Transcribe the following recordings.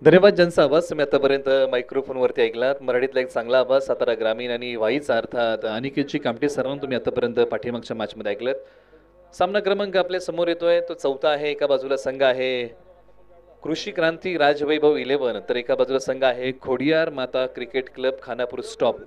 धन्यवाद. ज्यांचा आवाज तुम्ही आतापर्यंत मायक्रोफोनवरती ऐकलात, मराठीतला एक चांगला आवाज सातारा ग्रामीण आणि वाईचा अर्थात अनिकेतची कामटे सरांना तुम्ही आतापर्यंत पाठीमागच्या मॅचमध्ये ऐकलं. सामना क्रमांक आपल्या समोर येतोय तो चौथा आहे. एका बाजूला संघ आहे कृषी क्रांती राजवैभव 11, तर एका बाजूला संघ आहे खोडियार माता क्रिकेट क्लब खानापूर स्टॉप.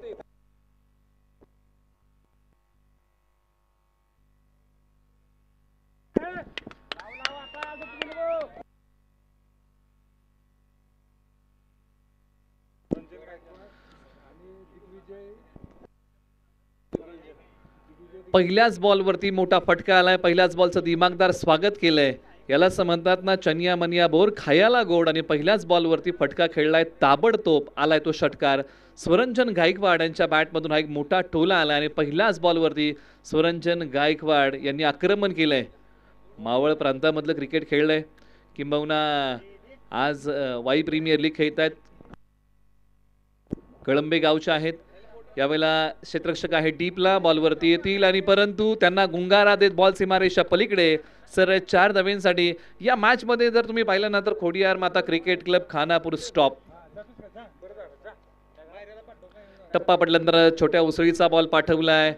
पहिल्याच बॉलवरती मोठा फटका आलाय. पहिल्याच बॉलचं दिमागदार स्वागत केलंय. याला म्हणतात ना चनिया मनिया बोर खायला गोड. आणि पहिल्याच बॉलवरती फटका खेळलाय, ताबडतोब आलाय तो षटकार. स्वरंजन गायकवाड यांच्या बॅटमधून हा एक मोठा टोला आला आणि पहिल्याच बॉलवरती स्वरंजन गायकवाड यांनी आक्रमण केलंय. मावळ प्रांतामधलं क्रिकेट खेळलंय, किंबहुना आज वाई प्रीमियर लीग खेळत आहेत. कळंबे गावचे आहेत. यावेळेला क्षेत्ररक्षक आहे डीपला, बॉलवरती येतील आणि परंतु त्यांना गुंगारा देत बॉल सीमारेषा पलीकडे. सर 4 धावांसाठी या मॅचमध्ये जर तुम्ही पाहिलं ना तर खोडियार माता क्रिकेट क्लब खानापूर स्टॉप. टप्पा पडल्यानंतर छोट्या उसळीचा बॉल पाठवलाय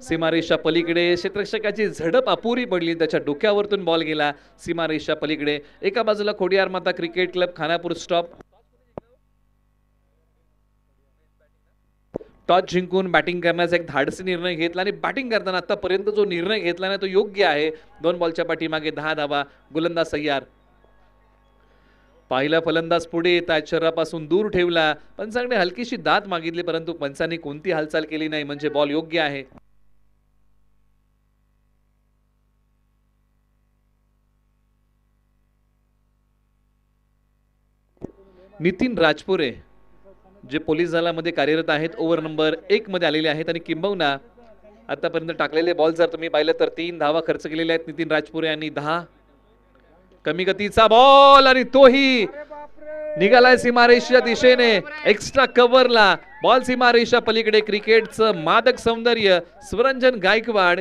सीमारेषा पलीकडे. क्षेत्ररक्षकाची झडप अपुरी पडली, त्याच्या डोक्यावरतून बॉल गेला सीमारेषा पलीकडे. एका बाजूला खोडियार माता cricket club Khanapur stop toss जिंकून बॅटिंग करण्याचा एक धाडसी निर्णय घेतला आणि बॅटिंग करताना आतापर्यंत जो निर्णय घेतला ना तो योग्य आहे. 2 बॉलच्या पाठीमागे 10 धावा. गोलंदाज सय्यार. पहिला फलंदाज पुढे येतात, शरीरापासून दूर ठेवला. पंचांकडे हलकीशी दात मागितली परंतु पंचांनी कोणती हालचाल केली नाही, म्हणजे बॉल योग्य आहे. नितीन राजपुरे जे पोलीस दलामध्ये कार्यरत आहेत, ओव्हर नंबर 1 मध्ये आलेले आहेत आणि किंबहुना आतापर्यंत टाकलेले बॉल जर तुम्ही पाहिलं तर 3 धावा खर्च केलेल्या आहेत नितीन राजपुरे यांनी. 10 कमी गतीचा बॉल आणि तोही निघालाय सीमारेषेच्या दिशेने. एक्स्ट्रा कव्हरला बॉल सीमारेषा पलीकडे. क्रिकेटचं मादक सौंदर्य स्वरंजन गायकवाड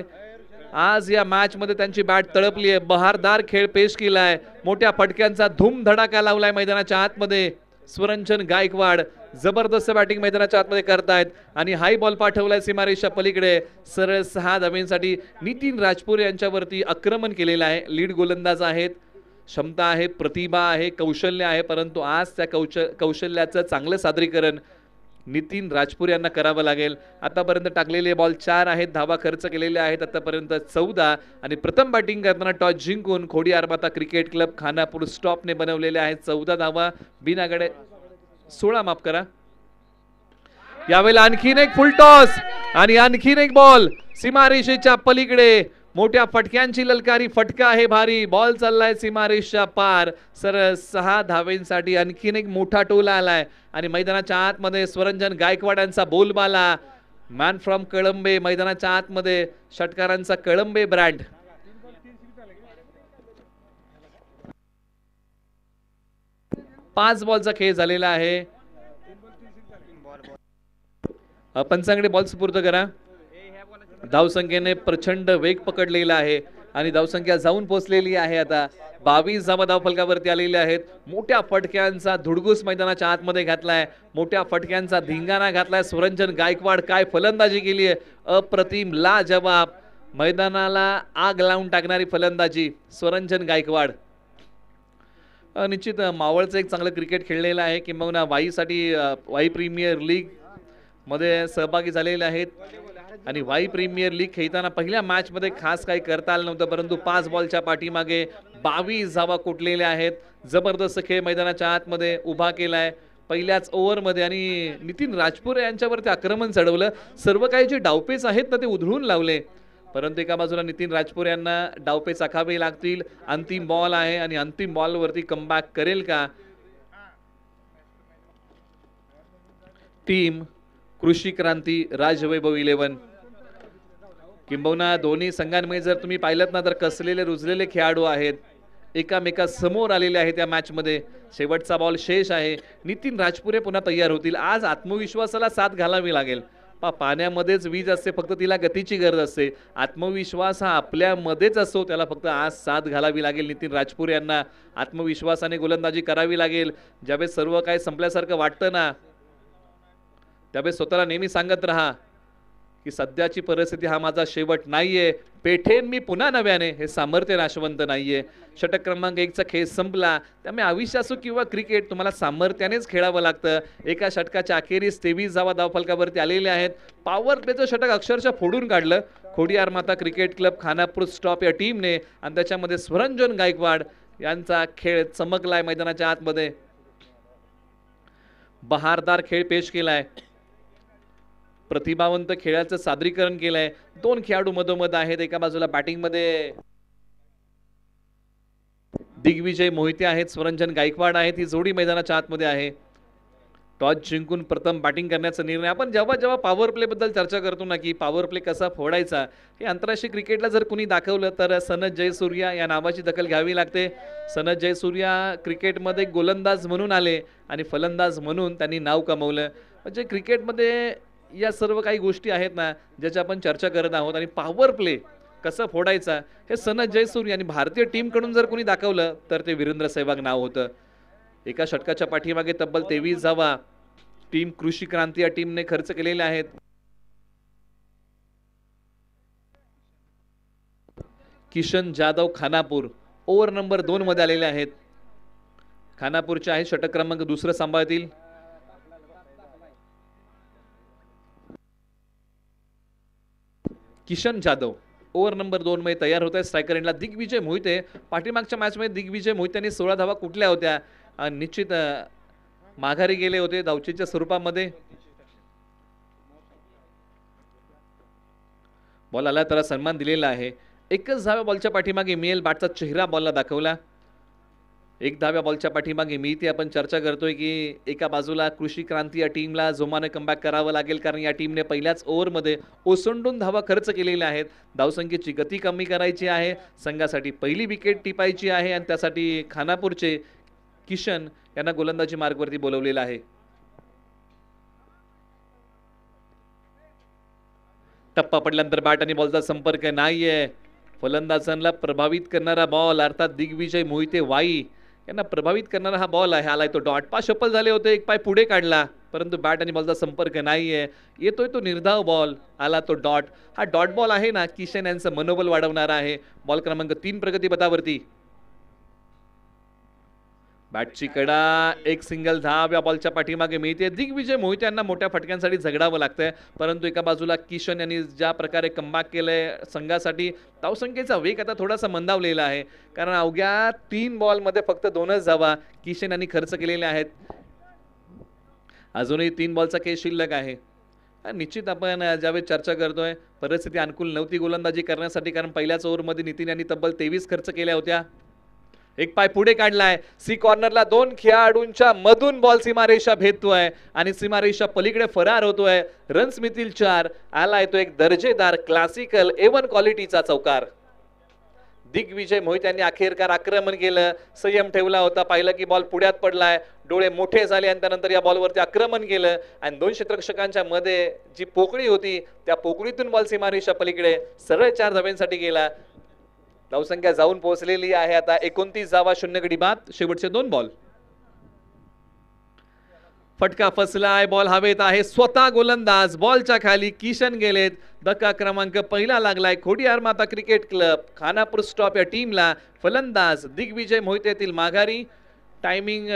आज या मॅच मध्ये त्यांची बॅट तळपली आहे. बहारदार खेळ पेश केलाय. मोठ्या फटक्यांचा धूम धडाका लावलाय मैदानाच्या आतमध्ये. स्वरंजन गायकवाड जबरदस्त बॅटिंग मैदानाच्या आतमध्ये करतायत आणि हाय बॉल पाठवलाय सीमारेषा पलीकडे. सरळ 6 धावांसाठी नितीन राजपुरे यांच्यावरती आक्रमण केलेलं आहे. लीड गोलंदाज आहेत, क्षमता आहे, प्रतिभा आहे, कौशल्य आहे, परंतु आज त्या कौशल्याचं चांगलं सादरीकरण नितीन राजपुरे यांना करावं लागेल. आतापर्यंत टाकलेले बॉल 4 आहेत, धावा खर्च केलेले आहेत आतापर्यंत 14 आणि प्रथम बॅटिंग करताना टॉस जिंकून खोडियार माता क्रिकेट क्लब खानापूर स्टॉपने बनवलेले आहेत 14 धावा. बिनागडे 16 माफ करा. यावेळेला आणखीन एक फुल टॉस आणि आणखीन एक बॉल सीमारेषेच्या पलीकडे. मोठ्या फटक्यांची ललकारी फटका आहे भारी. बॉल चाललाय सीमारेषा पार. सरळ 6 धावांसाठी आणखीन एक मोठा टोला आलाय आणि मैदानाच्या आतमध्ये स्वरंजन गायकवाड यांचा बोलबाला. मॅन फ्रॉम कळंबे मैदानाच्या आतमध्ये. षटकारांचा कळंबे ब्रँड. पाच बॉलचा खेळ झालेला आहे. पंचांकडे बॉल सुपूर्द करा. धावसंख्येने प्रचंड वेग पकडलेला आहे आणि धावसंख्या जाऊन पोहोचलेली आहे आता 22 धावा धावफलकावरती आलेल्या आहेत. मोठ्या फटक्यांचा धुडगूस मैदानाच्या आतमध्ये घातलाय. मोठ्या फटक्यांचा धिंगाणा घातलाय स्वरंजन गायकवाड. काय फलंदाजी केली आहे, अप्रतिम, लाजवाब. मैदानाला आग लावून टाकणारी फलंदाजी स्वरंजन गायकवाड. निश्चित मावळचं एक चांगलं क्रिकेट खेळलेलं आहे, किंबहुना वाईसाठी वाई प्रीमियर लीग मध्ये सहभागी झालेले आहेत आणि वाई प्रीमियर लीग खेळताना पहिल्या मॅच मध्ये खास काही करता आलं नव्हतं, परंतु 5 बॉलच्या पाठीमागे 22 धावा कुटलेल्या आहेत. जबरदस्त खेळ मैदानाच्या आतमध्ये उभा केलाय पहिल्याच ओव्हरमध्ये आणि नितीन राजपुरे यांच्यावरती आक्रमण चढवलं. सर्व काही जे डावपेच आहेत ना ते उधळून लावले, परंतु एका बाजूला नितीन राजपुरे यांना डावपेच आखावे लागतील. अंतिम बॉल आहे आणि अंतिम बॉलवरती कमबॅक करेल का टीम कृषी क्रांती राजवैभव 11. किंबहुना दोन्ही संघांमध्ये जर तुम्ही पाहिलं ना तर कसलेले रुजलेले खेळाडू आहेत, एकामेका समोर आलेले आहेत या मॅच मध्ये. शेवटचा बॉल शेष आहे. नितीन राजपुरे पुन्हा तयार होतील. आज आत्मविश्वासाला साथ घालावी लागेल. पाण्यामध्येच वीज असते, फक्त तिला गतीची गरज असते. आत्मविश्वास हा आपल्यामध्येच असतो, त्याला फक्त आज साथ घालावी लागेल. नितीन राजपुरे यांना आत्मविश्वासाने गोलंदाजी करावी लागेल. ज्यावेळेस सर्व काही संपल्यासारखं वाटतं ना, त्यावेळेस स्वतःला नेहमी सांगत राहा की सध्याची परिस्थिती हा माझा शेवट नाहीये, पेठेन मी पुन्हा नव्याने, हे सामर्थ्य नाशवंत नाहीये. षटक क्रमांक 1चा खेळ संपला. त्यामुळे आयुष्य असो किंवा क्रिकेट, तुम्हाला सामर्थ्यानेच खेळावं लागतं. एका षटकाच्या अखेरीस 23 धावा धावफलकावरती आलेल्या आहेत. पॉवर प्लेचं षटक अक्षरशः फोडून काढलं खोडियार माता क्रिकेट क्लब खानापूर स्टॉप या टीमने, आणि त्याच्यामध्ये स्वरंजन गायकवाड यांचा खेळ चमकलाय मैदानाच्या आतमध्ये. बहारदार खेळ पेश केलाय, प्रतिभावंत खेळाचं सादरीकरण केलंय. दोन खेळाडू मधोमध आहेत. एका बाजूला बॅटिंगमध्ये दिग्विजय मोहिते आहेत, स्वरंजन गायकवाड आहेत. ही जोडी मैदानाच्या आतमध्ये आहे. टॉस जिंकून प्रथम बॅटिंग करण्याचा निर्णय. आपण जेव्हा पॉवर प्ले बद्दल चर्चा करतो ना, की पॉवर प्ले कसा फोडायचा, हे आंतरराष्ट्रीय क्रिकेटला जर कुणी दाखवलं तर सनथ जयसूर्या या नावाची दखल घ्यावी लागते. सनथ जयसूर्या क्रिकेटमध्ये गोलंदाज म्हणून आले आणि फलंदाज म्हणून त्यांनी नाव कमवलं. म्हणजे क्रिकेटमध्ये या सर्व काही गोष्टी आहेत ना, ज्याच्या आपण चर्चा करत आहोत. आणि पॉवर प्ले कसा फोडायचा हे सनथ जयसूर्या आणि भारतीय टीमकडून जर कोणी दाखवलं तर ते वीरेंद्र सहवाग नाव होतं. एका षटकाच्या पाठीमागे तब्बल 23 धावा टीम कृषी क्रांती या टीमने खर्च केलेल्या आहेत. किशन जाधव खानापूर ओव्हर नंबर 2 मध्ये आलेले आहेत. खानापूरचे आहे, षटक क्रमांक 2 सांभाळतील. किशन जाधव ओव्हर नंबर 2 मध्ये तयार होत आहे. स्ट्रायकर एंडला दिग्विजय मोहिते. पाठीमागच्या मॅच मध्ये दिग्विजय मोहितेने 16 धावा कुठल्या होत्या, निश्चित माघारी गेले होते धावचीच्या स्वरूपामध्ये. बॉल आला त्याला सन्मान दिलेला आहे. एकच धाव्या बॉलच्या पाठीमागे मिएल बाटचा चेहरा बॉलला दाखवला. 1 धाव्या बॉलच्या पाठीमागे मी ती आपण चर्चा करतोय की एका बाजूला कृषी क्रांती या टीमला जोमाने कमबॅक करावं लागेल, कारण या टीमने पहिल्याच ओव्हरमध्ये ओसंडून धावा खर्च केलेल्या आहेत. धावसंख्येची गती कमी करायची आहे, संघासाठी पहिली विकेट टिपायची आहे, आणि त्यासाठी खानापूरचे किशन यांना गोलंदाजी मार्गवरती बोलवलेलं आहे. टप्पा पडल्यानंतर बॅट आणि बॉलचा संपर्क नाहीये. फलंदाजांना प्रभावित करणारा बॉल, अर्थात दिग्विजय मोहिते वाई यांना प्रभावित करणारा हा बॉल आहे. आलाय तो डॉट. 5 शफल झाले होते, 1 पाय पुढे काढला, परंतु बॅट आणि बॉलचा संपर्क नाहीये. येतोय तो निर्धाव बॉल, आला तो डॉट. हा डॉट बॉल आहे ना, किशन यांचं मनोबल वाढवणारा आहे. बॉल क्रमांक 3 प्रगतीपथावरती. बॅटची कडा, एक सिंगल धाव या बॉलच्या पाठीमागे मिळते. दिग्विजय मोहिते यांना मोठ्या फटक्यांसाठी झगडावं लागतंय, परंतु एका बाजूला किशन यांनी ज्या प्रकारे कमबॅक केलंय संघासाठी, धावसंख्येचा वेग आता थोडासा मंदावलेला आहे, कारण अवघ्या 3 बॉलमध्ये फक्त 2च धावा किशन यांनी खर्च केलेल्या आहेत. अजूनही 3 बॉलचा खेळ शिल्लक आहे. निश्चित आपण ज्यावेळी चर्चा करतोय परिस्थिती अनुकूल नव्हती गोलंदाजी करण्यासाठी, कारण पहिल्याच ओव्हरमध्ये नितीन यांनी तब्बल 23 खर्च केल्या होत्या. 1 पाय पुढे काढलाय. सी कॉर्नरला 2 खेळाडूंच्या मधून बॉल सीमारेषा भेदतोय आणि सीमारेषा पलीकडे फरार होतोय. रन्स मिळतील 4. आलाय तो एक दर्जेदार क्लासिकल A1 क्वालिटीचा चौकार. दिग्विजय मोहिते यांनी अखेरकार आक्रमण केलं, संयम ठेवला होता. पाहिलं की बॉल पुढ्यात पडलाय, डोळे मोठे झाले आणि त्यानंतर या बॉलवरती आक्रमण केलं आणि 2 क्षेत्ररक्षकांच्या मध्ये जी पोकळी होती त्या पोकळीतून बॉल सीमारेषा पलीकडे सरळ 4 धाव्यांसाठी गेला. धावसंख्या जाऊन पोहोचलेली आहे आता 29 धावा, 0 गडी बाद. शेवटचे 2 बॉल. फटका फसलाय, बॉल हवेत आहे. स्वतः गोलंदाज बॉलच्या खाली. किशन गेलेत. धक्का क्रमांक 1 लागलाय खोडियार माता क्रिकेट क्लब खानापूर स्टॉप या टीमला. फलंदाज दिग्विजय मोहिते येथील माघारी. टायमिंग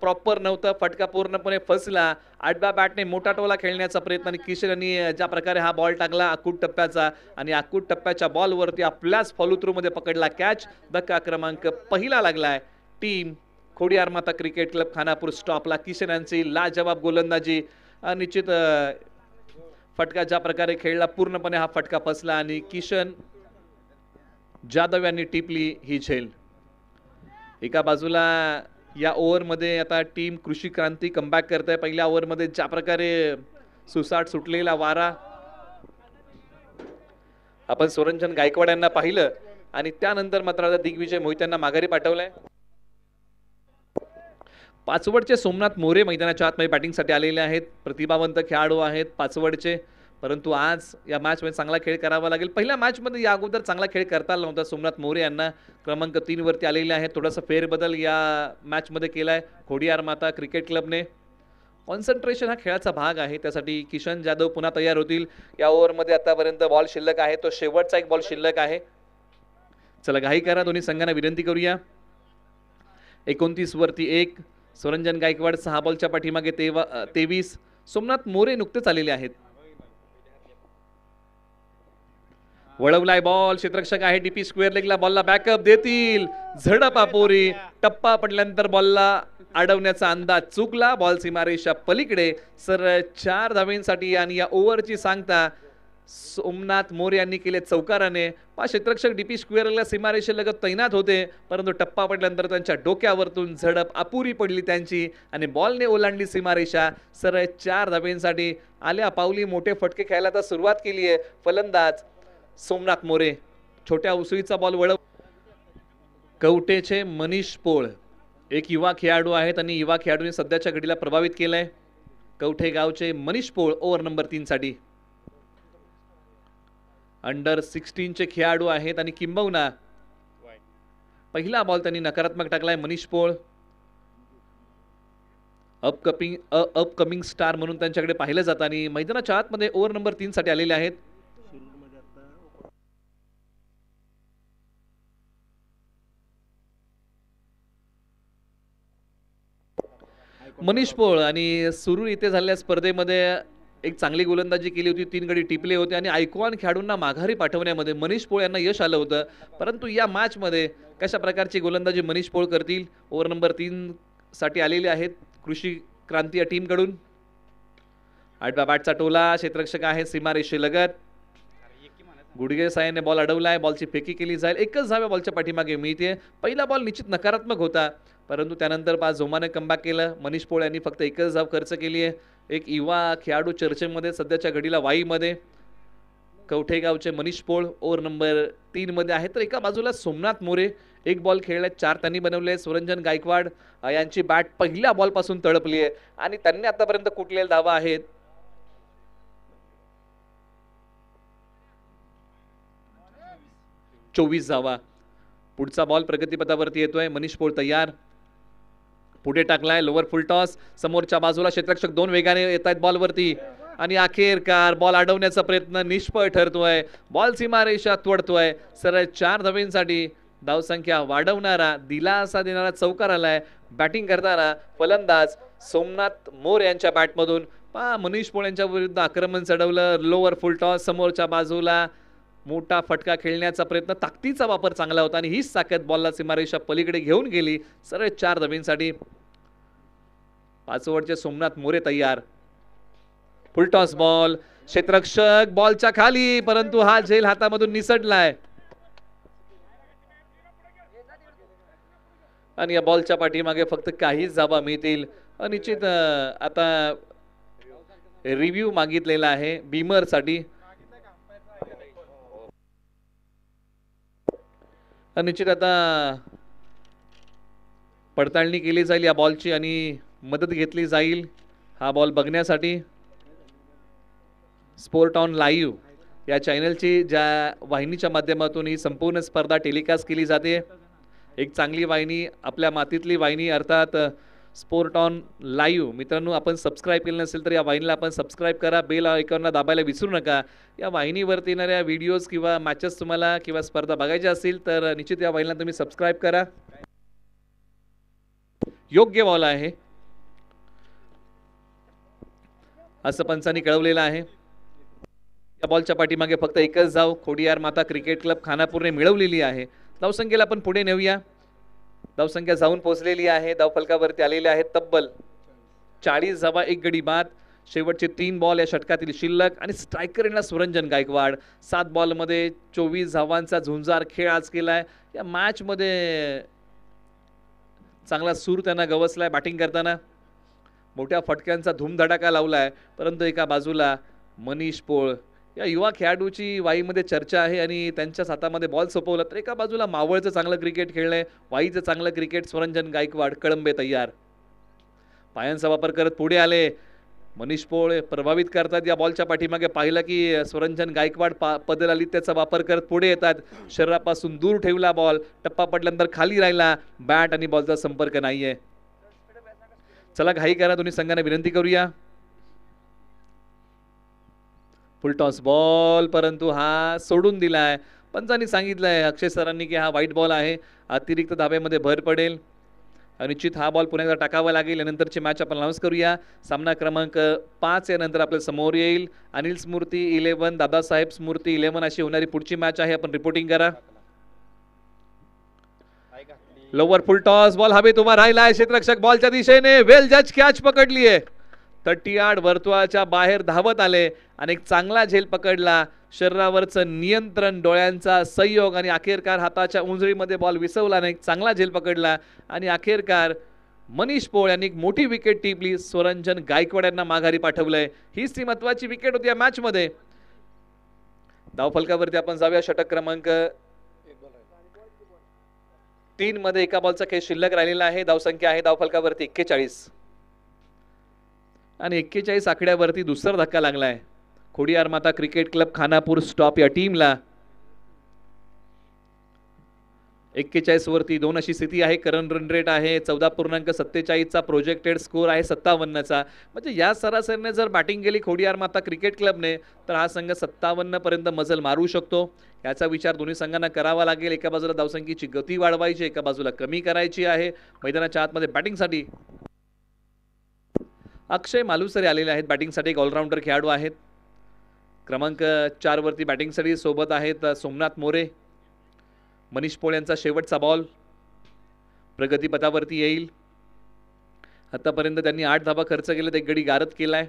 प्रॉपर नव्हतं, फटका पूर्णपणे फसला. आडव्या बॅटने मोठा टोला खेळण्याचा प्रयत्न आणि किशन यांनी ज्या प्रकारे हा बॉल टाकला आकूट टप्प्याचा, आणि आकूट टप्प्याच्या बॉलवरती आपल्याच फॉलो थ्रू मध्ये पकडला कॅच. धक्का क्रमांक 1 लागलाय. टीम खोडियार माता क्रिकेट क्लब खानापूर स्टॉपला किशन यांची लाजवाब गोलंदाजी. निश्चित फटका ज्या प्रकारे खेळला पूर्णपणे हा फटका फसला आणि किशन जाधव यांनी टिपली ही झेल. एका बाजूला या ओव्हरमध्ये आता टीम कृषी क्रांती कमबॅक करत आहे. पहिल्या ओव्हरमध्ये ज्या प्रकारे सुसाट सुटलेला वारा आपण स्वरंजन गायकवाड यांना पाहिलं आणि त्यानंतर मात्र आता दिग्विजय मोहिते यांना माघारी पाठवलंय. पाचवडचे सोमनाथ मोरे मैदानाच्या आतमध्ये बॅटिंगसाठी आलेले आहेत. प्रतिभावंत खेळाडू आहेत पाचवडचे. परंतु आज या मॅचमध्ये चांगला खेळ करावा लागेल. पहिल्या मॅचमध्ये या अगोदर चांगला खेळ करता आला नव्हता. सोमनाथ मोरे यांना क्रमांक 3 वरती आलेले आहे. थोडासा फेरबदल या मॅचमध्ये केलाय खोडियार माता क्रिकेट क्लबने. कॉन्सन्ट्रेशन हा खेळाचा भाग आहे, त्यासाठी किशन जाधव पुन्हा तयार होतील. या ओव्हरमध्ये आतापर्यंत बॉल शिल्लक आहे, तो शेवटचा एक बॉल शिल्लक आहे. चला घाई करा, दोन्ही संघांना विनंती करूया. 29 वरती 1. स्वरंजन गायकवाड 6 बॉलच्या पाठीमागे 23. सोमनाथ मोरे नुकतेच आलेले आहेत. वळवलाय बॉल, क्षेत्ररक्षक आहे डीपी स्क्वेअर लेगला, बॉलला बॅकअप देतील. झडप अपुरी, टप्पा पडल्यानंतर बॉलला अडवण्याचा अंदाज चुकला. बॉल सीमारेषा पलीकडे. सरळ 4 धावेंसाठी आणि या ओव्हरची सांगता सोमनाथ मोरे यांनी केले चौकाराने. क्षेत्ररक्षक डीपी स्क्वेअरला सीमारेषेलगत तैनात होते, परंतु टप्पा पडल्यानंतर त्यांच्या डोक्यावरतून झडप अपुरी पडली त्यांची आणि बॉलने ओलांडली सीमारेषा. सरळ 4 धावेंसाठी आल्या पावली मोठे फटके खेळायला तर सुरुवात केली आहे फलंदाज सोमनाथ मोरे. छोट्या उसळीचा बॉल वळव. कवटेचे मनीष पोळ एक युवा खेळाडू आहेत आणि युवा खेळाडूने सध्याच्या घडीला प्रभावित केलंय. कवठे गावचे मनीष पोळ ओव्हर नंबर 3 साठी. अंडर 16 चे खेळाडू आहेत आणि किंबहुना पहिला बॉल त्यांनी नकारात्मक टाकलाय. मनीष पोळ अपकमिंग स्टार म्हणून त्यांच्याकडे पाहिलं जातं आणि मैदानाच्या आतमध्ये ओव्हर नंबर 3 साठी आलेले आहेत. मनीष पोळ आणि सुरू इथे झालेल्या स्पर्धेमध्ये एक चांगली गोलंदाजी केली होती, 3 गडी टिपले होते आणि आयकॉन खेळाडूंना माघारी पाठवण्यामध्ये मनीष पोळ यांना यश आलं होतं. परंतु या मॅचमध्ये कशा प्रकारची गोलंदाजी मनीष पोळ करतील. ओव्हर नंबर 3 साठी आलेले आहेत कृषी क्रांती या टीमकडून. आठव्या बॅटचा टोला, क्षेत्ररक्षक आहे सीमारेषेलगत. गुडगे सायने बॉल अडवलाय, बॉलची फेकी केली जाईल. एकच धाव्या बॉलच्या पाठीमागे मिळते. पहिला बॉल निश्चित नकारात्मक होता, परंतु त्यानंतर 5 जोमाने कमबॅक केलं. मनीष पोळ यांनी फक्त एकच धाव खर्च केली आहे. एक युवा खेळाडू चर्चेमध्ये सध्याच्या घडीला वाईमध्ये कवठेगावचे मनीष पोळ ओव्हर नंबर 3 मध्ये आहे. तर एका बाजूला सोमनाथ मोरे एक बॉल खेळलाय, 4 त्यांनी बनवले. स्वरंजन गायकवाड यांची बॅट पहिल्या बॉलपासून तडपली आहे आणि त्यांनी आतापर्यंत कुठलेल्या धावा आहेत 24 धावा. पुढचा बॉल प्रगतीपथावरती येतोय. मनीष पोळ तयार, पुढे टाकलाय लोअर फुल टॉस. समोरच्या बाजूला क्षेत्ररक्षक 2 वेगाने येत आहेत बॉलवरती आणि अखेरकार बॉल अडवण्याचा प्रयत्न निष्फळ ठरतोय. बॉल सीमारेषा तोडतोय. सरळ 4 धावेंसाठी धावसंख्या वाढवणारा, दिलासा देणारा चौकार आलाय. बॅटिंग करताना फलंदाज सोमनाथ मोरे यांच्या बॅटमधून मनीष पोळ यांच्या विरुद्ध आक्रमण चढवलं. लोअर फुल टॉस, समोरच्या बाजूला मोठा फटका खेळण्याचा प्रयत्न, ताकदीचा वापर चांगला होता आणि हीच ताकद बॉलला सीमारेषा पलीकडे घेऊन गेली. सरळ 4 धावेंसाठी 5 ओव्हरचे सोमनाथ मोरे तयार. फुल टॉस बॉल, क्षेत्ररक्षक बॉलच्या खाली, परंतु हा झेल हातामधून निसटलाय आणि या बॉलच्या पाठीमागे फक्त काहीच धावा मिळतील. निश्चित आता रिव्ह्यू मागितलेला आहे बीमर साठी. निश्चित आता पडताळणी केली जाईल या बॉलची आणि मदत घेतली जाईल हा बॉल बघण्यासाठी. स्पोर्ट ऑन लाईव्ह या चॅनलची ज्या वाहिनीच्या माध्यमातून ही संपूर्ण स्पर्धा टेलिकास्ट केली जाते. एक चांगली वाहिनी, आपल्या मातीतली वाहिनी, अर्थात स्पोर्ट ऑन लाईव्ह. मित्रांनो, आपण सबस्क्राईब केलं नसेल तर या वाहिनीला आपण सबस्क्राईब करा. बेल आयकॉनला दाबायला विसरू नका. या वाहिनीवरती येणाऱ्या व्हिडिओज किंवा मॅचेस तुम्हाला किंवा स्पर्धा बघायच्या असतील तर निश्चित या वाहिनीला तुम्ही सबस्क्राईब करा. योग्य बॉल आहे असं पंचांनी कळवलेलं आहे. या बॉलच्या पाठीमागे फक्त एकच धाव खोडियार माता क्रिकेट क्लब खानापूरने मिळवलेली आहे. धावसंख्येला आपण पुढे नेऊया. धावसंख्या जाऊन पोहोचलेली आहे. धावफलकावरती आलेले आहेत तब्बल 40 धावा, 1 गडी बाद. शेवटचे 3 बॉल या षटकातील शिल्लक आणि स्ट्रायकर यांना स्वरंजन गायकवाड. 7 बॉलमध्ये 24 धावांचा झुंजार खेळ आज केलाय. या मॅच मध्ये चांगला सूर त्यांना गवसलाय. बॅटिंग करताना मोठ्या फटक्यांचा धूमधडाका लावलाय, परंतु एका बाजूला मनीष पोळ या युवा खेळाडूची वाईमध्ये चर्चा आहे आणि त्यांच्याच हातामध्ये बॉल सोपवला. तर एका बाजूला मावळचं चांगलं क्रिकेट खेळलंय, वाईचं चांगलं क्रिकेट. स्वरंजन गायकवाड कळंबे तयार. पायांचा वापर करत पुढे आले. मनीष पोळ प्रभावित करतात या बॉलच्या पाठीमागे. पाहिलं की स्वरंजन गायकवाड पदल आली त्याचा वापर करत पुढे येतात. शरीरापासून दूर ठेवला बॉल, टप्पा पडल्यानंतर खाली राहिला, बॅट आणि बॉलचा संपर्क नाहीये. चला घाई करा, दोन्ही संघांना विनंती करूया. फुल टॉस बॉल, परंतु हा सोडून दिलाय. पंचांनी सांगितलंय अक्षय सरांनी की हा व्हाईट बॉल आहे, अतिरिक्त धाब्यामध्ये भर पडेल. निश्चित हा बॉल पुन्हा एकदा टाकावा लागेल. यानंतरची मॅच आपण अनाउन्स करूया. सामना क्रमांक 5 यानंतर आपल्या समोर येईल. अनिल स्मृती 11, दादासाहेब स्मृती 11 अशी होणारी पुढची मॅच आहे. आपण रिपोर्टिंग करा. लोवर फुल टॉस बॉल हवेत उभा राहिलाय. क्षेत्ररक्षक बॉलच्या दिशेने, वेल जज कॅच पकडली आहे. 30 यार्ड वर्तुळाच्या बाहेर धावत आले आणि एक चांगला झेल पकडला. शरीरावरचं नियंत्रण, डोळ्यांचा संयोग आणि अखेरकार हाताच्या उंजळीमध्ये बॉल विसवला नाही, चांगला झेल पकडला आणि अखेरकार मनीष पोळ यांनी एक मोठी विकेट टिपली. स्वरंजन गायकवाड यांना माघारी पाठवलंय. हीच ती महत्वाची विकेट होती या मॅच मध्ये. धावफलकावरती आपण जाऊया. षटक क्रमांक 3 मध्ये एका बॉलचा खेळ शिल्लक राहिलेला आहे. धावसंख्या आहे धावफलकावरती 41 आणि 41 आकड्यावरती दुसरा धक्का लागलाय खोडियार माता क्रिकेट क्लब खानापूर स्टॉप या टीमला. 41 वरती 2 अशी स्थिती आहे. करंट रन रेट आहे 14.47 चा. प्रोजेक्टेड स्कोर आहे 57 चा. म्हणजे या सरासरीने जर बॅटिंग केली खोडियार माता क्रिकेट क्लबने तर हा संघ 57 पर्यंत मजल मारू शकतो. याचा विचार दोन्ही संघांना करावा लागेल. एका बाजूला धावसंख्येची गती वाढवायची, एका बाजूला कमी करायची आहे. मैदानाच्या आतमध्ये बॅटिंगसाठी अक्षय मालुसरे आलेले आहेत. बॅटिंगसाठी एक ऑलराऊंडर खेळाडू आहेत. क्रमांक 4 वरती बॅटिंगसाठी सोबत आहेत सोमनाथ मोरे. मनीष पोळ यांचा शेवटचा बॉल प्रगतीपथावरती येईल. आतापर्यंत त्यांनी 8 धाबा खर्च केले, एक गडी गारद केलाय.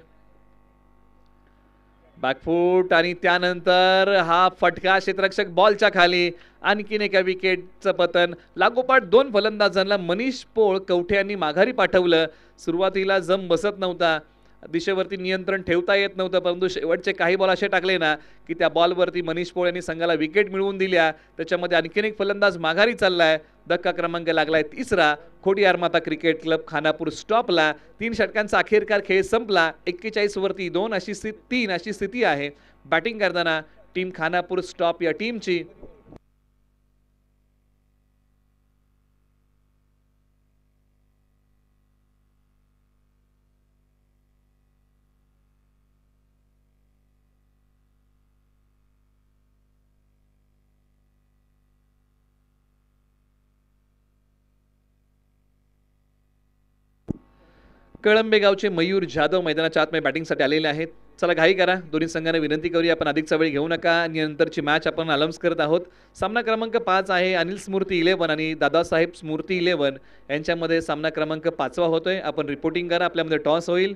बॅकफूट आणि त्यानंतर हा फटका क्षेत्ररक्षक बॉलच्या खाली. आणखीन एका विकेटचं पतन. लागोपाठ 2 फलंदाजांना मनीष पोळ कवठे यांनी माघारी पाठवलं. सुरुवातीला जम बसत नव्हता, दिशेवरती नियंत्रण ठेवता येत नव्हतं, परंतु शेवटचे काही बॉल असे टाकले ना की त्या बॉलवरती मनीष पोळ यांनी संघाला विकेट मिळवून दिल्या. त्याच्यामध्ये आणखीन एक फलंदाज माघारी चाललाय. धक्का क्रमांक लागलाय 3रा खोडियार माता क्रिकेट क्लब खानापूर स्टॉपला. 3 षटकांचा अखेरकार खेळ संपला. 41 वरती 3 अशी स्थिती आहे बॅटिंग करताना टीम खानापूर स्टॉप या टीमची. कळंबे गावचे मयूर जाधव मैदानाच्या आतमध्ये बॅटिंगसाठी आलेले आहेत. चला घाई करा, दोन्ही संघांना विनंती करूया आपण अधिकचा वेळ घेऊ नका. आणि नंतरची मॅच आपण अनाउन्स करत आहोत. सामना क्रमांक 5 आहे अनिल स्मृती 11 आणि दादासाहेब स्मृती 11 यांच्यामध्ये सामना क्रमांक 5वा होतोय. आपण रिपोर्टिंग करा. आपल्यामध्ये टॉस होईल.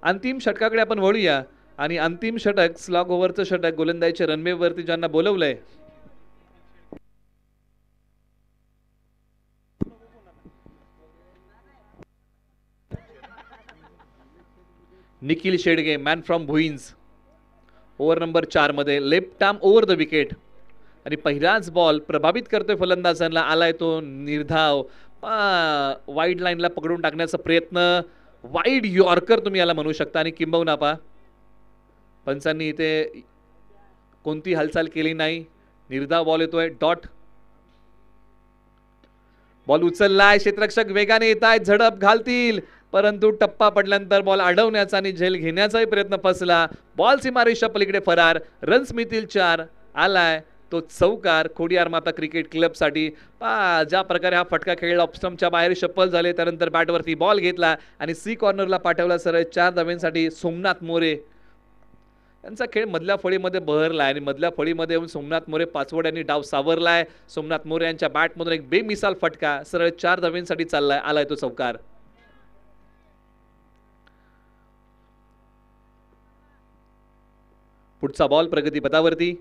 अंतिम षटकाकडे आपण वळूया आणि अंतिम षटक स्लॉग ओव्हरचं षटक गोलंदाजीच्या रनवेवरती ज्यांना बोलवलंय Nikhil Shedge, man from Bhuinj. Over number 4 मध्ये left arm over the wicket आणि पहिलाच बॉल प्रभावित करतोय फलंदाजांना. आलाय तो निर्धाव, वाईड लाईनला पकडून टाकण्याचा प्रयत्न. वाईड यॉर्कर तुम्ही याला म्हणू शकता. आणि किंबहुना पा पंचांनी इथे कोणती हालचाल केली नाही. निर्धाव बॉल येतोय. डॉट बॉल उचललाय. क्षेत्ररक्षक वेगाने येत आहेत, झडप घालतील, परंतु टप्पा पडल्यानंतर बॉल अडवण्याचा आणि झेल घेण्याचाही प्रयत्न फसला. बॉल सीमारेषा पलीकडे फरार. रन्स मिळतील 4. आलाय तो चौकार खोडियार माता क्रिकेट क्लबसाठी. ज्या प्रकारे हा फटका खेळला, ऑफस्टंपच्या बाहेर शप्पल झाले, त्यानंतर बॅटवरती बॉल घेतला आणि सी कॉर्नरला पाठवला. सरळ 4 धाव्यांसाठी सोमनाथ मोरे यांचा खेळ मधल्या फळीमध्ये बहरलाय आणि मधल्या फळीमध्ये येऊन सोमनाथ मोरे पाचवड यांनी डाव सावरलाय. सोमनाथ मोरे यांच्या बॅटमधून एक बेमिसाल फटका सरळ 4 धाव्यांसाठी चाललाय. आलाय तो चौकार. पुढचा बॉल प्रगतीपथावरती.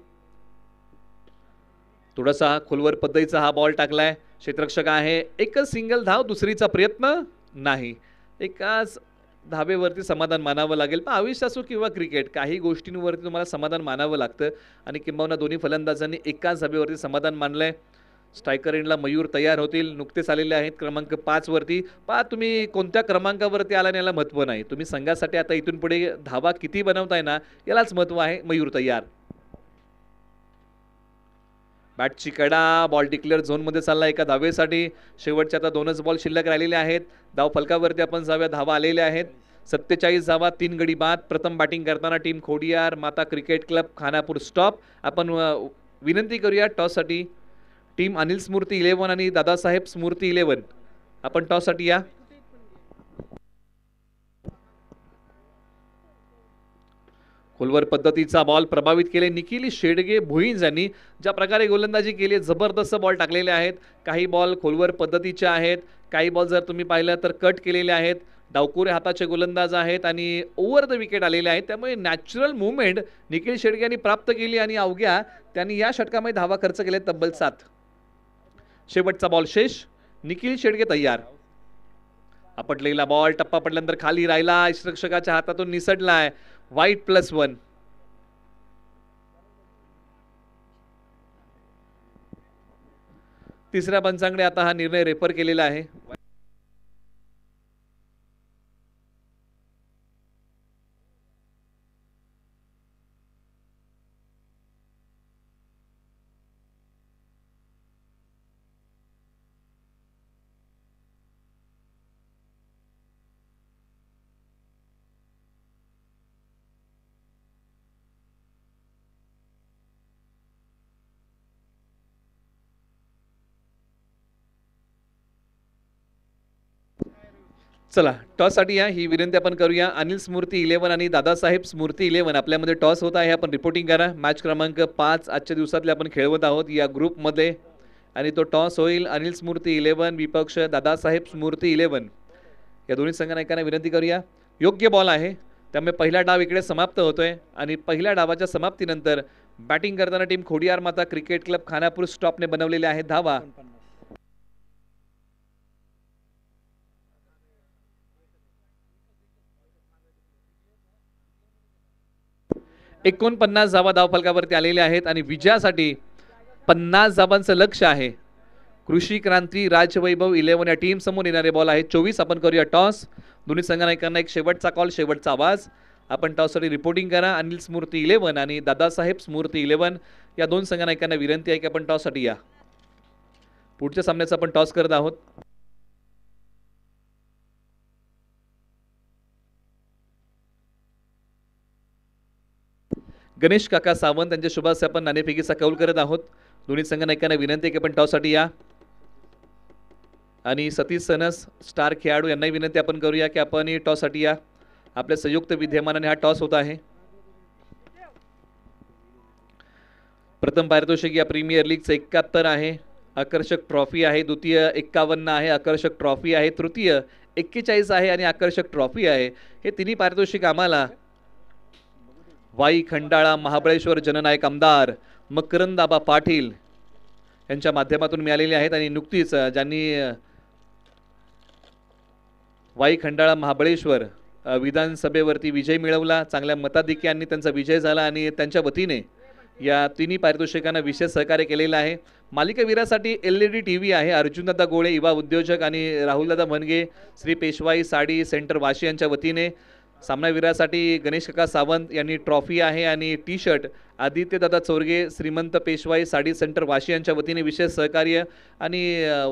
थोडासा खोलवर पद्धतीचा हा बॉल टाकलाय. क्षेत्ररक्षक आहे. एकच सिंगल धाव, दुसरीचा प्रयत्न नाही. एकाच धाबेवरती समाधान मानावं लागेल. पण आयुष्य असो किंवा क्रिकेट, काही गोष्टींवरती तुम्हाला समाधान मानावं लागतं आणि किंबहुना दोन्ही फलंदाजांनी एकाच धाबेवरती समाधान मानलंय. स्ट्रायकर एंडला मयूर तयार होतील, नुकतेच आलेले आहेत क्रमांक 5 वरती. पहा तुम्ही कोणत्या क्रमांकावरती आला याला महत्त्व नाही, तुम्ही संघासाठी आता इथून पुढे धावा किती बनवताय ना यालाच महत्त्व आहे. मयूर तयार, बॅटची कडा, बॉल डिक्लेअर झोनमध्ये चालला एका धावेसाठी. शेवटच्या आता 2च बॉल शिल्लक राहिलेले आहेत. धाव फलकावरती आपण जाऊया, धावा आलेल्या आहेत 47 धावा, 3 गडी बाद. प्रथम बॅटिंग करताना टीम खोडियार माता क्रिकेट क्लब खानापूर स्टॉप. आपण विनंती करूया टॉससाठी टीम अनिल स्मृती 11 आणि दादासाहेब स्मृती 11. आपण टॉससाठी या. खोलवर पद्धतीचा बॉल प्रभावित केले निखिल शेडगे भुईंज यांनी. ज्या प्रकारे गोलंदाजी केली जबरदस्त बॉल टाकलेले आहेत. काही बॉल खोलवर पद्धतीचे आहेत, काही बॉल जर तुम्ही पाहिलं तर कट केलेले आहेत. डावकुरे हाताचे गोलंदाज आहेत आणि ओव्हर द विकेट आलेले आहेत. त्यामुळे नॅचरल मुवमेंट निखिल शेडगे यांनी प्राप्त केली आणि अवघ्या त्यांनी या षटकामध्ये धावा खर्च केले तब्बल 7. शेवटचा बॉल शेष, निखिल शेडगे तयार. आपटलेला बॉल टप्पा पडल्यानंतर खाली राहिला, रक्षकाच्या हातातून निसटलाय. वाईट +1. तिसऱ्या पंचांकडे आता हा निर्णय रेफर केलेला आहे. चला टॉससाठी या, ही विनंती आपण करूया. अनिल स्मृती 11 आणि दादासाहेब स्मृती 11 आपल्यामध्ये टॉस होत आहे. आपण रिपोर्टिंग करा. मॅच क्रमांक 5 आजच्या दिवसातले आपण खेळवत आहोत या ग्रुपमध्ये आणि तो टॉस होईल. अनिल स्मृती 11 विपक्ष दादासाहेब स्मृती 11. या दोन्ही संघनायकांना विनंती करूया. योग्य बॉल आहे, त्यामुळे पहिला डाव इकडे समाप्त होतोय आणि पहिल्या डावाच्या समाप्तीनंतर बॅटिंग करताना टीम खोडियार माता क्रिकेट क्लब खानापूर स्टॉपने बनवलेले आहेत धावा 49 धावा धावफलकावरती आलेल्या आहेत आणि विजयासाठी 50 धावांचं लक्ष आहे. कृषी क्रांती राजवैभव 11 या टीम समोर येणारे बॉल आहेत 24. आपण करूया टॉस. दोन्ही संघनायकांना एक शेवटचा कॉल, शेवटचा आवाज. आपण टॉससाठी रिपोर्टिंग करा. अनिल स्मृती 11 आणि दादासाहेब स्मृती 11 या दोन संघनायकांना विनंती आहे की आपण टॉससाठी या. पुढच्या सामन्याचा आपण टॉस करत आहोत. गणेश काका सावंत यांच्या शुभास आपण नाणेफेकीचा कौल करत आहोत. दोन्ही संघनायकांना विनंती आहे की आपण टॉससाठी या. आणि सतीश सनस स्टार खेळाडू यांनाही विनंती आपण करूया की आपण टॉससाठी या. आपल्या संयुक्त विद्यमानाने हा टॉस होत आहे. प्रथम पारितोषिक या प्रीमियर लीगचं 71 आहे. आकर्षक ट्रॉफी आहे. द्वितीय 51 आहे. आकर्षक ट्रॉफी आहे. तृतीय 41 आहे आणि आकर्षक ट्रॉफी आहे. हे तिन्ही पारितोषिक आम्हाला वाई खंडाळा महाबळेश्वर जननायक आमदार मकरंदाबा पाटील यांच्या माध्यमातून मिळालेली आहेत. आणि नुकतीच ज्यांनी वाई खंडाळा महाबळेश्वर विधानसभेवरती विजय मिळवला, चांगल्या मताधिक्यांनी त्यांचा विजय झाला आणि त्यांच्या वतीने या तिन्ही पारितोषिकांना विशेष सहकार्य केलेलं आहे. मालिकावीरासाठी LED TV आहे. अर्जुनदादा गोळे युवा उद्योजक आणि राहुलदादा मनगे श्री पेशवाई साडी सेंटर वाशी यांच्या वतीने. सामनावीरासाठी गणेश काका सावंत यांनी ट्रॉफी आहे आणि टी-शर्ट आदित्यदादा चोरगे श्रीमंत पेशवाई साडी सेंटर वाशी यांच्या वतीने विशेष सहकार्य. आणि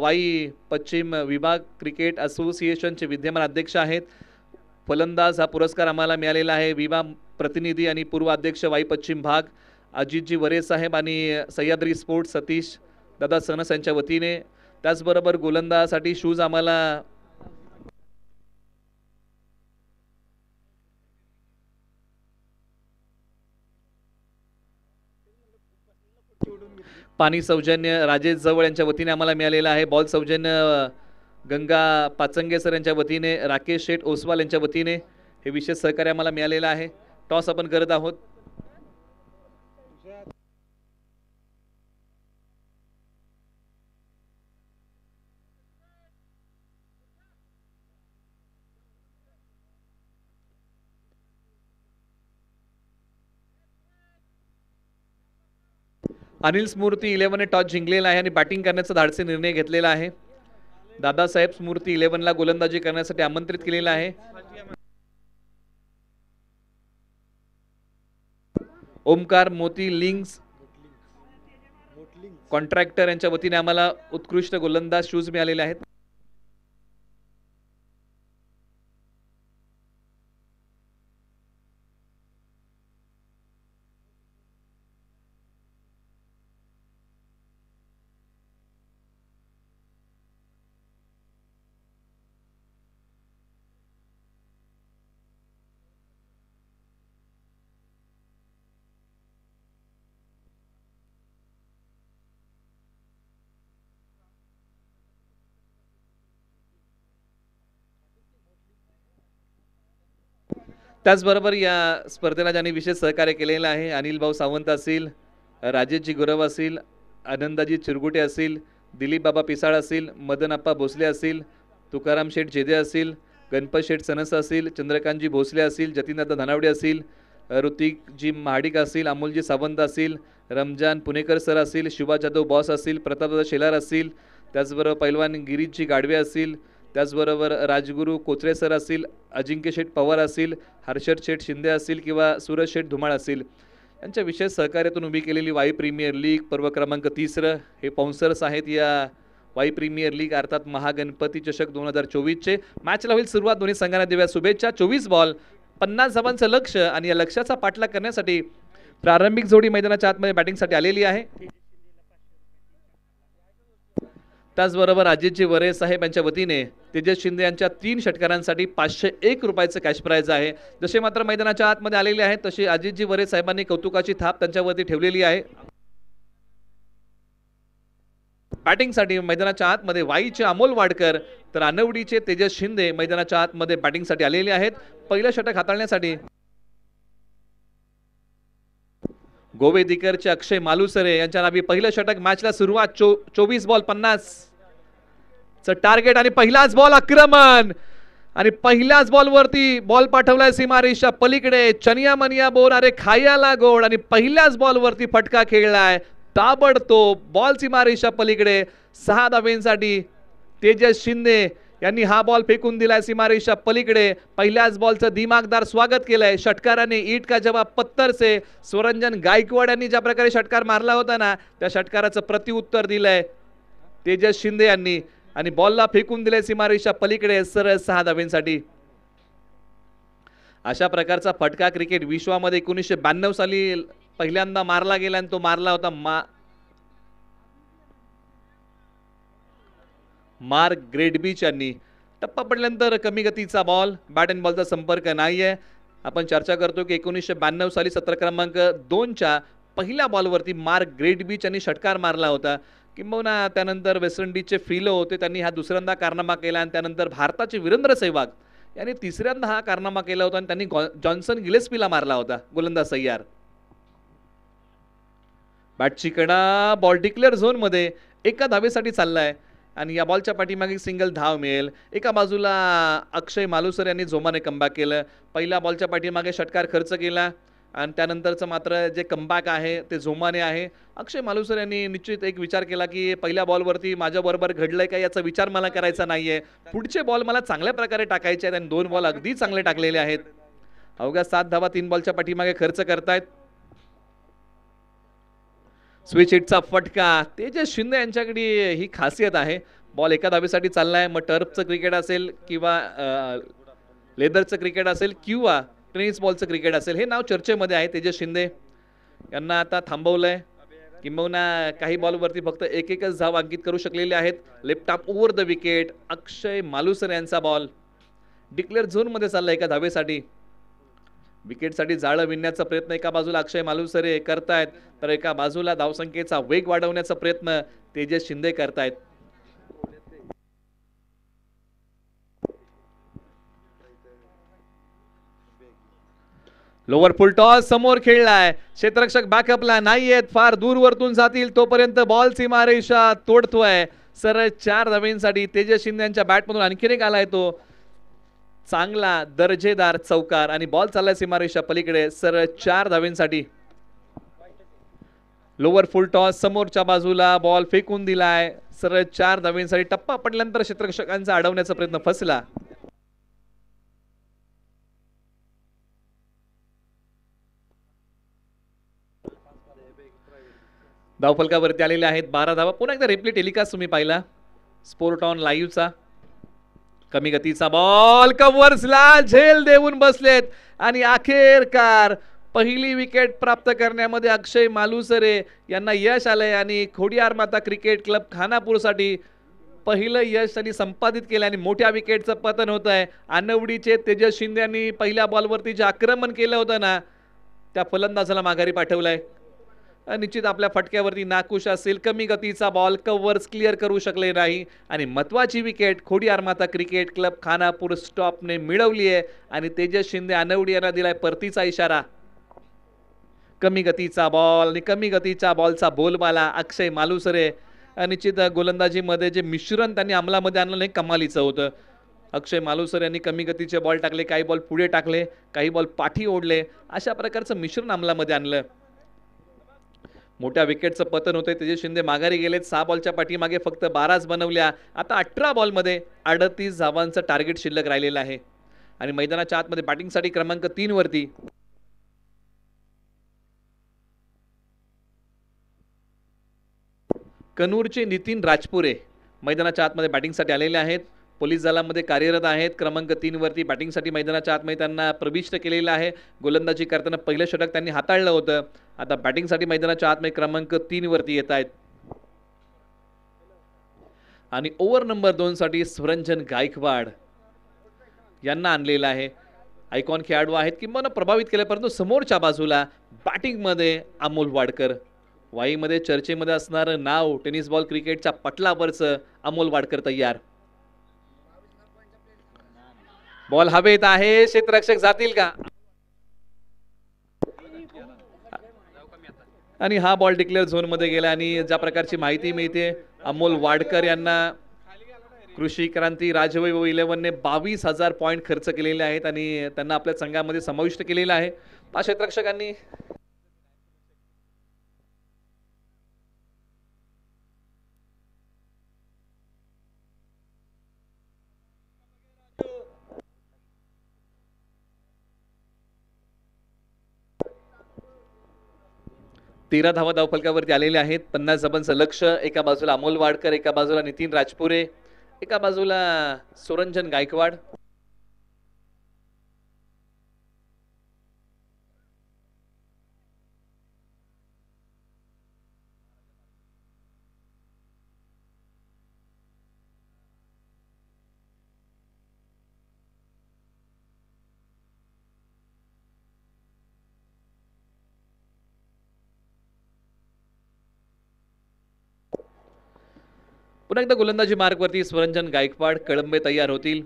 वाई पश्चिम विभाग क्रिकेट असोसिएशनचे विद्यमान अध्यक्ष आहेत. फलंदाज हा पुरस्कार आम्हाला मिळालेला आहे. विवा प्रतिनिधी आणि पूर्व अध्यक्ष वाई पश्चिम भाग अजितजी वरे साहेब आणि सह्याद्री स्पोर्ट्स सतीश दादा सनस यांच्या वतीने. त्याचबरोबर गोलंदाजासाठी शूज आम्हाला पाणी सौजन्य राजेश जवळ यांच्या वतीने आम्हाला मिळालेलं आहे. बॉल सौजन्य गंगा पाचंगेसर यांच्या वतीने, राकेश शेठ ओसवाल यांच्या वतीने हे विशेष सहकार्य आम्हाला मिळालेलं आहे. टॉस आपण करत आहोत. अनिल स्मृती 11ने टॉस जिंकलेला आहे आणि बॅटिंग करण्याचा धाडसी निर्णय घेतलेला आहे. दादासाहेब स्मृती 11ला गोलंदाजी करण्यासाठी आमंत्रित केलेला आहे. ओमकार मोती लिंक्स कॉन्ट्रॅक्टर यांच्या वतीने आम्हाला उत्कृष्ट गोलंदाज शूज मिळालेले आहेत. त्याचबरोबर या स्पर्धेला ज्यांनी विशेष सहकार्य केलेलं आहे, अनिल भाऊ सावंत असतील, राजेशजी गुरव असतील, आनंदाजी चिरगुटे असतील, दिलीप बाबा पिसाळ असतील, मदन आप्पा भोसले असतील, तुकाराम शेठ जेदे असतील, गणपत शेठ सनस असतील, चंद्रकांतजी भोसले असतील, जतीनदादा धनावडे असतील, ऋतिकजी महाडिक असतील, अमोलजी सावंत असतील, रमजान पुणेकर सर असतील, शिवा जाधव बॉस असतील, प्रतापदादा शेलार असतील, त्याचबरोबर पैलवान गिरीशजी गाडवे असतील, त्याचबरोबर राजगुरू कोचरे सर असतील, अजिंक्य शेठ पवार असतील, हर्षद शेठ शिंदे असतील किंवा सूरज शेठ धुमाळ असतील, यांच्या विशेष सहकार्यातून उभी केलेली वाई प्रीमियर लीग पर्व क्रमांक 3 हे स्पॉन्सर्स आहेत या वाई प्रीमियर लीग अर्थात महागणपती चषक 2024चे. मॅचला होईल सुरुवात. दोन्ही संघांना देऊया शुभेच्छा. 24 बॉल 50 धावांचं लक्ष्य आणि या लक्ष्याचा पाठलाग करण्यासाठी प्रारंभिक जोडी मैदानाच्या आतमध्ये बॅटिंगसाठी आलेली आहे. त्याचबरोबर अजितजी वरे साहेब यांच्या वतीने तेजस शिंदे यांच्या 3 षटकारांसाठी 501 रुपयाचं कॅश प्राइज आहे. जसे मात्र मैदानाच्या आतमध्ये आलेले आहेत तसे अजितजी वरे साहेबांनी कौतुकाची थाप त्यांच्यावरती ठेवलेली आहे. बॅटिंगसाठी मैदानाच्या आतमध्ये वाईचे अमोल वाडकर तर अनवडीचे तेजस शिंदे मैदानाच्या आतमध्ये बॅटिंगसाठी आलेले आहेत. पहिलं षटक हाताळण्यासाठी गोवे दिकरचे अक्षय मालुसरे यांच्या नावी पहिलं षटक. मॅचला सुरुवात. 24 बॉल 50 चं टार्गेट आणि पहिलाच बॉल आक्रमण आणि पहिल्याच बॉल वरती बॉल पाठवलाय सीमारेषा पलीकडे. चनिया मनिया बोर अरे खायाला गोड आणि पहिल्याच बॉल वरती फटका खेळलाय ताबडतोब. बॉल सीमारेषा पलीकडे 6 धावेंसाठी तेजस शिंदे यांनी हा बॉल फेकून दिलाय सीमारेषा पलीकडे. पहिल्याच बॉलचं दिमागदार स्वागत केलंय षटकाराने. ईट का जवाब पत्थर से स्वरंजन गायकवाड यांनी ज्या प्रकारे षटकार मारला होता ना त्या षटकाराचं प्रत्युत्तर दिलंय तेजस शिंदे यांनी आणि बॉलला फेकून दिलंय सीमारेषा पलीकडे सरळ 6 धावेंसाठी. अशा प्रकारचा फटका क्रिकेट विश्वामध्ये 1992 साली पहिल्यांदा मारला गेला आणि तो मारला होता मार्क ग्रेडबीच यांनी. टप्पा पडल्यानंतर कमी गतीचा बॉल, बॅट अँड बॉलचा संपर्क नाहीये. आपण चर्चा करतो की 1992 साली सत्र क्रमांक 2च्या पहिल्या बॉलवरती मार्क ग्रेडबीच यांनी षटकार मारला होता. किंबहुना त्यानंतर वेस्ट इंडिजचे फिलो होते त्यांनी हा दुसऱ्यांदा कारनामा केला आणि त्यानंतर भारताचे वीरेंद्र सेहवाग यांनी तिसऱ्यांदा हा कारनामा केला होता आणि त्यांनी जॉन्सन गिलेस्पीला मारला होता गोलंदाज सय्यार. बॅटची कडा बॉल डिक्लेअर झोन मध्ये एका धावेसाठी चाललाय आणि या बॉलच्या पाठीमागे सिंगल धाव मिळेल. एका बाजूला अक्षय मालुसर यांनी जोमाने कमबॅक केलं. पहिल्या बॉलच्या पाठीमागे षटकार खर्च केला आणि त्यानंतरचं मात्र जे कमबॅक आहे ते जोमाने आहे. अक्षय मालुसर यांनी निश्चित एक विचार केला की पहिल्या बॉलवरती माझ्याबरोबर घडलंय का याचा विचार मला करायचा नाहीये. पुढचे बॉल मला चांगल्या प्रकारे टाकायचे आहेत आणि 2 बॉल अगदी चांगले टाकलेले आहेत. अवघ्या 7 धावा 3 बॉलच्या पाठीमागे खर्च करतायत. स्विच हिटचा फटका. तेजस शिंदे यांच्याकडे ही खासियत आहे. बॉल एका धावेसाठी चाललाय. मग टर्फचं क्रिकेट असेल किंवा लेदरचं क्रिकेट असेल किंवा टेनिस बॉलचं क्रिकेट असेल हे नाव चर्चेमध्ये आहे. तेजस शिंदे यांना आता थांबवलंय. किंबहुना काही बॉलवरती फक्त एकच धाव अंकित करू शकलेले आहेत. Left arm over the wicket. Akshay Malusare यांचा बॉल डिक्लेअर झोनमध्ये चालला एका धावेसाठी. विकेटसाठी जाळं विणण्याचा प्रयत्न एका बाजूला अक्षय मालुसरे करतायत तर एका बाजूला धावसंख्येचा वेग वाढवण्याचा प्रयत्न तेजस शिंदे करतायत. लोअर फुल टॉस समोर खेळलाय. क्षेत्ररक्षक बॅकअपला नाहीयेत. फार दूरवरतून जातील तोपर्यंत बॉल सीमारेषा तोडतोय. सरळ 4 धावेंसाठी तेजस शिंदे यांच्या बॅटमधून आणखीन एक आलाय तो चांगला दर्जेदार चौकार आणि बॉल चाललाय सीमारेषा पलीकडे सरळ 4 धावेंसाठी. लोअर फुल टॉस समोरच्या बाजूला बॉल फेकून दिलाय सरळ 4 धावांसाठी टप्पा पडल्यानंतर क्षेत्ररक्षकांचा अडवण्याचा प्रयत्न फसला. धावफलकावरती आलेले आहेत 12 धावा. पुन्हा एकदा रिप्ले टेलिकास्ट तुम्ही पाहिला स्पोर्ट ऑन लाईव्हचा. कमी गतीचा बॉल कव्हर्सला झेल देऊन बसलेत आणि अखेरकार पहिली विकेट प्राप्त करण्यामध्ये अक्षय मालुसरे यांना यश आलंय आणि खोडियार माता क्रिकेट क्लब खानापूरसाठी पहिलं यश त्यांनी संपादित केलं आणि मोठ्या विकेटचं पतन होत आहे. आनवडीचे तेजस शिंदे यांनी पहिल्या बॉलवरती जे आक्रमण केलं होतं ना त्या फलंदाजाला माघारी पाठवलंय. निश्चित आपल्या फटक्यावरती नाखुश असेल. कमी गतीचा बॉल कव्हर्स क्लिअर करू शकले नाही आणि महत्वाची विकेट खोडियार माता क्रिकेट क्लब खानापूर स्टॉपने मिळवली आहे आणि तेजस शिंदे आनवडी यांना दिलाय परतीचा इशारा. कमी गतीचा बॉल आणि कमी गतीच्या बॉलचा बोलबाला अक्षय मालुसरे. निश्चित गोलंदाजीमध्ये जे मिश्रण त्यांनी अंमलामध्ये आणलं नाही कमालीचं होतं. अक्षय मालुसरे यांनी कमी गतीचे बॉल टाकले, काही बॉल पुढे टाकले, काही बॉल पाठी ओढले, अशा प्रकारचं मिश्रण अंमलामध्ये आणलं. मोठ्या विकेटचं पतन होतंय. तेजस शिंदे माघारी गेलेत. 6 बॉलच्या पाठीमागे फक्त 12 बनवल्या. आता 18 बॉलमध्ये 38 धावांचं टार्गेट शिल्लक राहिलेलं आहे आणि मैदानाच्या आतमध्ये बॅटिंगसाठी क्रमांक 3 वरती कनूरचे नितीन राजपुरे मैदानाच्या आतमध्ये बॅटिंगसाठी आलेले आहेत. पोलीस दलामध्ये कार्यरत आहेत. क्रमांक 3 वरती बॅटिंगसाठी मैदानाच्या आतमध्ये त्यांना प्रविष्ट केलेलं आहे. गोलंदाजी करताना पहिलं षटक त्यांनी हाताळलं होतं. आता बॅटिंगसाठी मैदानाच्या आतमध्ये क्रमांक 3 वरती येत आहेत आणि ओव्हर नंबर 2 साठी स्वरंजन गायकवाड यांना आणलेलं आहे. आयकॉन खेळाडू आहेत किंवा प्रभावित केले, परंतु समोरच्या बाजूला बॅटिंगमध्ये अमोल वाडकर. वाईमध्ये चर्चेमध्ये असणारं नाव टेनिस बॉल क्रिकेटच्या पटलावरचं अमोल वाडकर तयार. बॉल हवेत आहे. क्षेत्ररक्षक जातील का आणि हा बॉल डिक्लेअर झोन मध्ये गेला आणि ज्या प्रकारची माहिती मिळते अमोल वाडकर यांना कृषी क्रांती राजवैभव 11ने 22,000 पॉइंट खर्च केलेले आहेत आणि त्यांना आपल्या संघामध्ये समाविष्ट केलेला आहे. क्षेत्ररक्षकांनी तेरा धावा धावफलकावरती आलेले आहेत. 50 धावांचं लक्ष्य. एका बाजूला अमोल वाडकर, एका बाजूला नितीन राजपुरे, एका बाजूला स्वरंजन गायकवाड. पुन्हा एकदा गोलंदाजी मार्गवरती स्वरंजन गायकवाड, कळंबे तयार होतील.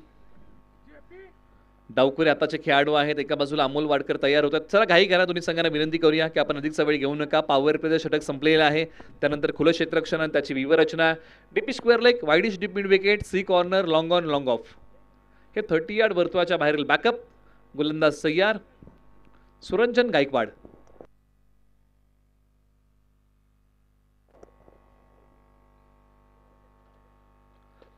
डावखुरे आताचे खेळाडू आहेत. एका बाजूला अमोल वाडकर तयार होतात. चला घाई करा, दोन्ही संघांना विनंती करूया की आपण अधिकचा वेळ घेऊ नका. पॉवर प्लेचं षटक संपलेलं आहे. त्यानंतर खुलं क्षेत्ररक्षण आणि त्याची व्यूहरचना. Deep square leg, wideish deep mid wicket, सी corner, long on long off. हे 30 यार्ड वर्तुळाच्या बाहेरील बॅकअप. गोलंदाज तयार स्वरंजन गायकवाड.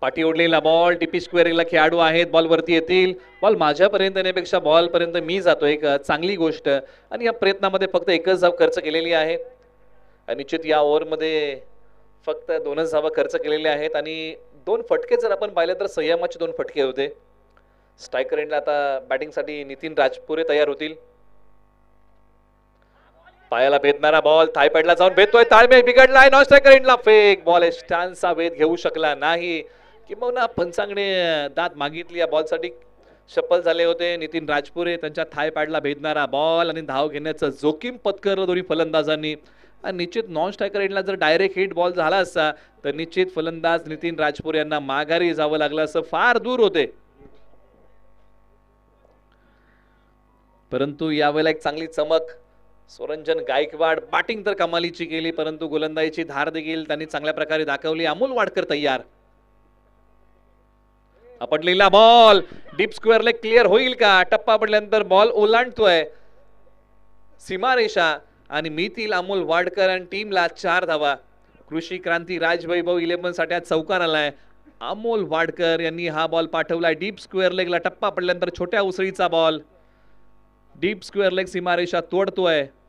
पाठी ओढलेला बॉल. डीपी स्क्वेअरला खेळाडू आहेत. बॉल वरती येतील. बॉल माझ्यापर्यंत येण्यापेक्षा बॉल पर्यंत मी जातो, एक चांगली गोष्ट. आणि या प्रयत्नामध्ये फक्त एकच धाव खर्च केलेली आहे. निश्चित या ओव्हरमध्ये फक्त 2च धावा खर्च केलेल्या आहेत आणि 2 फटके जर आपण पाहिलं तर संयमाचे 2 फटके होते. स्ट्रायकर एंडला आता बॅटिंगसाठी नितीन राजपुरे तयार होतील. पायाला भेदणारा बॉल थायपॅडला जाऊन भेदतोय. ताळमेळ बिघडलाय. नॉन स्ट्रायकर एंडला फेक. बॉल स्टॅन्सचा वेध घेऊ शकला नाही. किंवा पंचांगणे दाद मागितली या बॉलसाठी. शपल झाले होते नितीन राजपुरे. त्यांच्या थाय पॅडला भेदणारा बॉल आणि धाव घेण्याचं जोखीम पत्करलं दोन्ही फलंदाजांनी. आणि निश्चित नॉन स्ट्रायकर एंडला जर डायरेक्ट हिट बॉल झाला असता तर निश्चित फलंदाज नितीन राजपुरे यांना माघारी जावं लागलं असं. फार दूर होते. परंतु यावेळेला एक चांगली चमक. स्वरंजन गायकवाड बॅटिंग तर कमालीची केली, परंतु गोलंदाजीची धार देखील त्यांनी चांगल्या प्रकारे दाखवली. अमोल वाडकर तयार. आपटलेला ball deep square leg clear होईल का? टप्पा पडल्यानंतर बॉल ओलांडतोय सीमारेषा आणि मिळतील अमोल वाडकर आणि टीमला 4 धावा. कृषी क्रांती राजवैभव 11 साठी आज चौकार आलाय. अमोल वाडकर यांनी हा बॉल पाठवलाय डीप स्क्वेअर लेगला. टप्पा पडल्यानंतर छोट्या उसळीचा बॉल डीप स्क्वेअर लेग सीमारेषा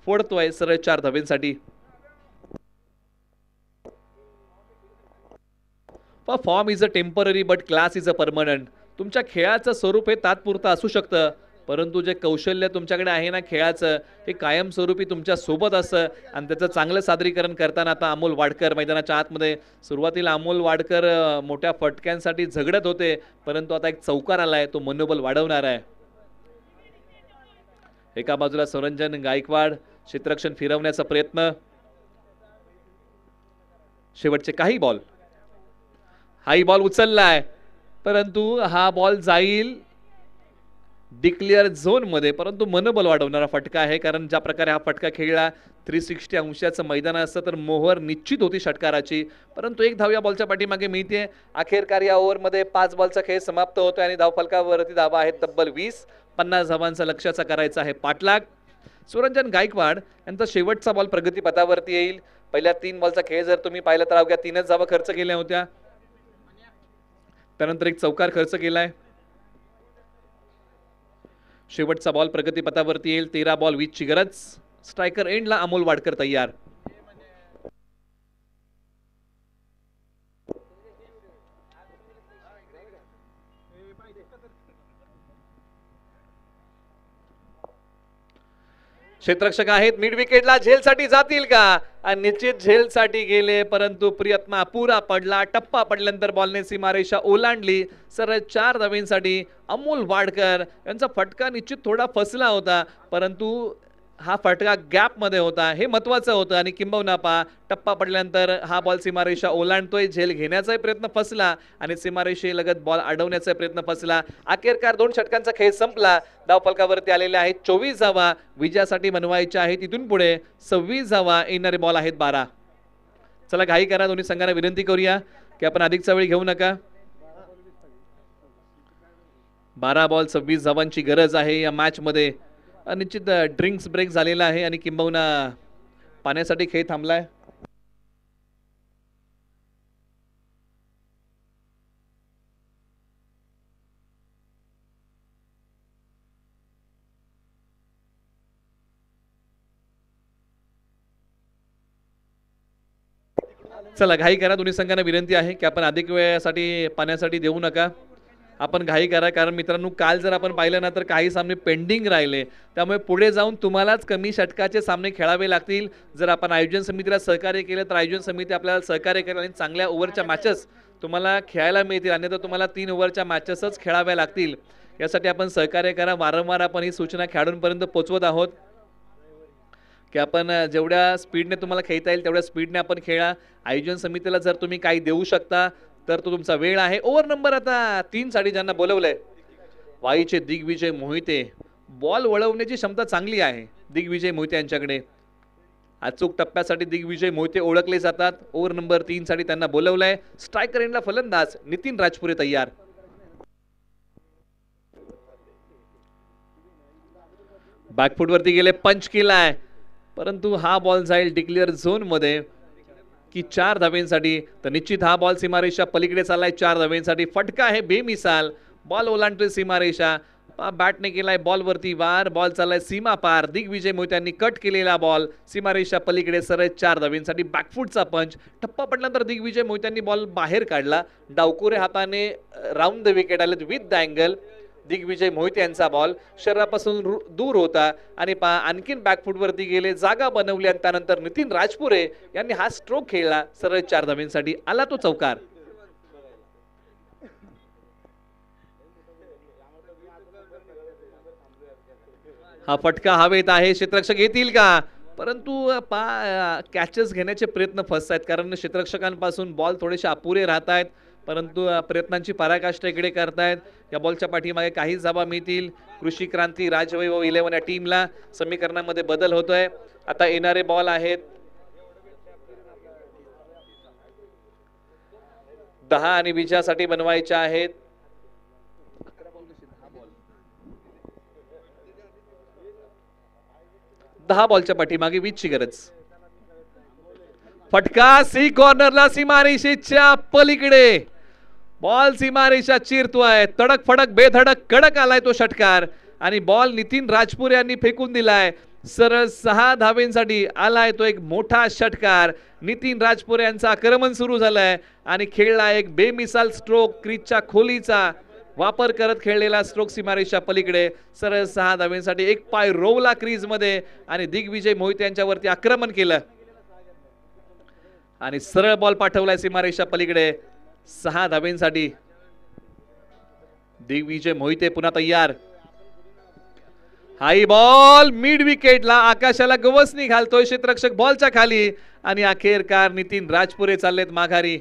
फोडतोय सरळ 4 धावेंसाठी. Form is a temporary but class is a permanent. तुमच्या खेळाचं स्वरूप हे तात्पुरतं असू शकतं, परंतु जे कौशल्य तुमच्याकडे आहे ना खेळाचं, हे कायमस्वरूपी तुमच्या सोबत असतं. आणि त्याचं चांगलं सादरीकरण करताना आता अमोल वाडकर मैदानाच्या आतमध्ये. सुरुवातीला अमोल वाडकर मोठ्या फटक्यांसाठी झगडत होते, परंतु आता एक चौकार आलाय, तो मनोबल वाढवणार आहे. एका बाजूला सुरंजन गायकवाड क्षेत्ररक्षण फिरवण्याचा प्रयत्न. शेवटचे काही बॉल. हाही बॉल उचललाय, परंतु हा बॉल जाईल डिक्लेअर झोन मध्ये, परंतु मनोबल वाढवणारा फटका आहे. कारण ज्या प्रकारे हा फटका खेळला 360 अंशाचं मैदान असतं तर मोहर निश्चित होती षटकाराची. परंतु एक धाव या बॉलच्या पाठीमागे मिळते. अखेरकार या ओव्हरमध्ये 5 बॉलचा खेळ समाप्त होतोय आणि धावफलकावरती धावा आहेत तब्बल 20. 50 धावांचा लक्ष्याचा करायचा आहे पाठलाग. सुरंजन गायकवाड यांचा शेवटचा बॉल प्रगतीपथावरती येईल. पहिल्या 3 बॉलचा खेळ जर तुम्ही पाहिला तर अवघ्या 3च धावा खर्च केल्या होत्या. त्यानंतर एक चौकार खर्च केलाय. शेवटचा बॉल प्रगतीपथावरती येईल. 13 बॉल 20 ची गरज. स्ट्रायकर एंडला अमोल वाडकर तयार. क्षेत्ररक्षक आहेत मिड विकेटला. झेलसाठी जातील का? आणि निश्चित झेलसाठी गेले, परंतु प्रयत्न अपुरा पडला. टप्पा पडल्यानंतर बॉलने सीमारेषा ओलांडली. सरळ 4 धावेंसाठी अमोल वाडकर यांचा फटका निश्चित थोडा फसला होता, परंतु हा फटका गॅप मध्ये होता, हे महत्वाचं होतं. आणि किंबहुना टप्पा पडल्यानंतर हा बॉल सीमारेषा ओलांडतोय. झेल घेण्याचाही प्रयत्न फसला आणि सीमारेषेलगत बॉल अडवण्याचा प्रयत्न फसला. अखेरकार 2 षटकांचा खेळ संपला. धावफलकावरती आलेले आहेत 24 धावा विजयासाठी बनवायच्या आहेत. इथून पुढे 26 धावा. येणारे बॉल आहेत 12. चला घाई करा. दोन्ही संघांना विनंती करूया की आपण अधिकचा वेळ घेऊ नका. 12 बॉल 26 धावांची गरज आहे या मॅच मध्ये. निश्चित ड्रिंक्स ब्रेक झालेला आहे आणि किंबहुना पाण्यासाठी खेळ थांबलाय. चला घाई करा. दोन्ही संघांना विनंती आहे की आपण अधिक वेळासाठी पाण्यासाठी देऊ नका. आपण घाई करा, कारण मित्रांनो काल जर आपण पाहिलं ना तर काही सामने पेंडिंग राहिले, त्यामुळे पुढे जाऊन तुम्हालाच कमी षटकाचे सामने खेळावे लागतील. जर आपण आयोजन समितीला सहकार्य केलं तर आयोजन समिती आपल्याला सहकार्य करेल आणि चांगल्या ओव्हरच्या मॅचेस तुम्हाला खेळायला मिळतील. अन्यथा तुम्हाला 3 ओव्हरच्या मॅचेसच खेळाव्या लागतील. यासाठी आपण सहकार्य करा. वारंवार आपण ही सूचना खेळाडूंपर्यंत पोहोचवत आहोत की आपण जेवढ्या स्पीडने तुम्हाला खेळता येईल तेवढ्या स्पीडने आपण खेळा. आयोजन समितीला जर तुम्ही काही देऊ शकता तर तो तुमचा वेळ आहे. ओव्हर नंबर आता 3 साठी ज्यांना बोलवलंय, वाईचे दिग्विजय मोहिते. बॉल वळवण्याची क्षमता चांगली आहे दिग्विजय मोहिते यांच्याकडे. अचूक टप्प्यासाठी दिग्विजय मोहिते ओळखले जातात. ओव्हर नंबर 3 साठी त्यांना बोलवलंय. स्ट्रायकर एंडला फलंदाज नितीन राजपुरे तयार. बॅकफूट वरती गेले, पंच केलाय, परंतु हा बॉल जाईल डिक्लेअर झोन मध्ये की 4 धावेंसाठी. तर निश्चित हा बॉल सीमारेषा पलीकडे चाललाय 4 धावेंसाठी. फटका आहे बेमिसाल. बॉल ओलांडतोय सीमारेषा. बॅटने केलाय बॉल वरती वार. बॉल चाललाय सीमा पार. दिग्विजय मोहित्यांनी कट केलेला बॉल सीमारेषा पलीकडे सरळ 4 धावेंसाठी. बॅकफूटचा पंच. टप्पा पडल्यानंतर दिग्विजय मोहित्यांनी बॉल बाहेर काढला. डावकुरे हाताने राऊंड द विकेट आले with the angle. Digvijay Mohite यांचा बॉल शरीरापासून दूर होता आणि आणखीन बॅकफूट वरती गेले, जागा बनवली आणि त्यानंतर नितीन राजपुरे यांनी हा स्ट्रोक खेळला. सरळ 4 धावेंसाठी आला तो चौकार. हा फटका हवेत आहे. क्षेत्ररक्षक येतील का? परंतु कॅचेस घेण्याचे प्रयत्न फसत आहेत, कारण क्षेत्ररक्षकांपासून बॉल थोडेसे अपुरे राहत आहेत, परंतु प्रयत्नांची पराकाष्ठा इकडे करतायत. या बॉलच्या पाठीमागे काही धावा मिळतील. कृषी क्रांती राजवैभव 11 या टीमला समीकरणामध्ये बदल होतोय. आता येणारे बॉल आहेत 10 आणि विजयासाठी बनवायचे आहेत 10 10 बॉलच्या पाठीमागे 20 ची गरज. फटका सी कॉर्नरला, सीमारेषेच्या पलीकडे बॉल सीमारेषा चिरतोय. तडक फडक बेधडक कडक आलाय तो षटकार आणि बॉल नितीन राजपुरे यांनी फेकून दिलाय. सरळ 6 धावेंसाठी आलाय तो एक मोठा षटकार. नितीन राजपुरे यांचं आक्रमण सुरू झालंय आणि खेळला एक बेमिसाल स्ट्रोक. क्रीजच्या खोलीचा वापर करत खेळलेला स्ट्रोक सीमारेषा पलीकडे. सरळ 6 धावेंसाठी एक पाय रोवला क्रीज मध्ये आणि दिग्विजय मोहिते यांच्यावरती आक्रमण केलं आणि सरळ बॉल पाठवलाय सीमारेषा पलीकडे 6 धावेंसाठी. दिग्विजय मोहिते पुन्हा तयार. हाई बॉल मिड विकेटला, आकाशाला गवसणी घालतोय क्षेत्ररक्षक बॉलच्या खाली आणि अखेरकार नितीन राजपुरे चाललेत माघारी.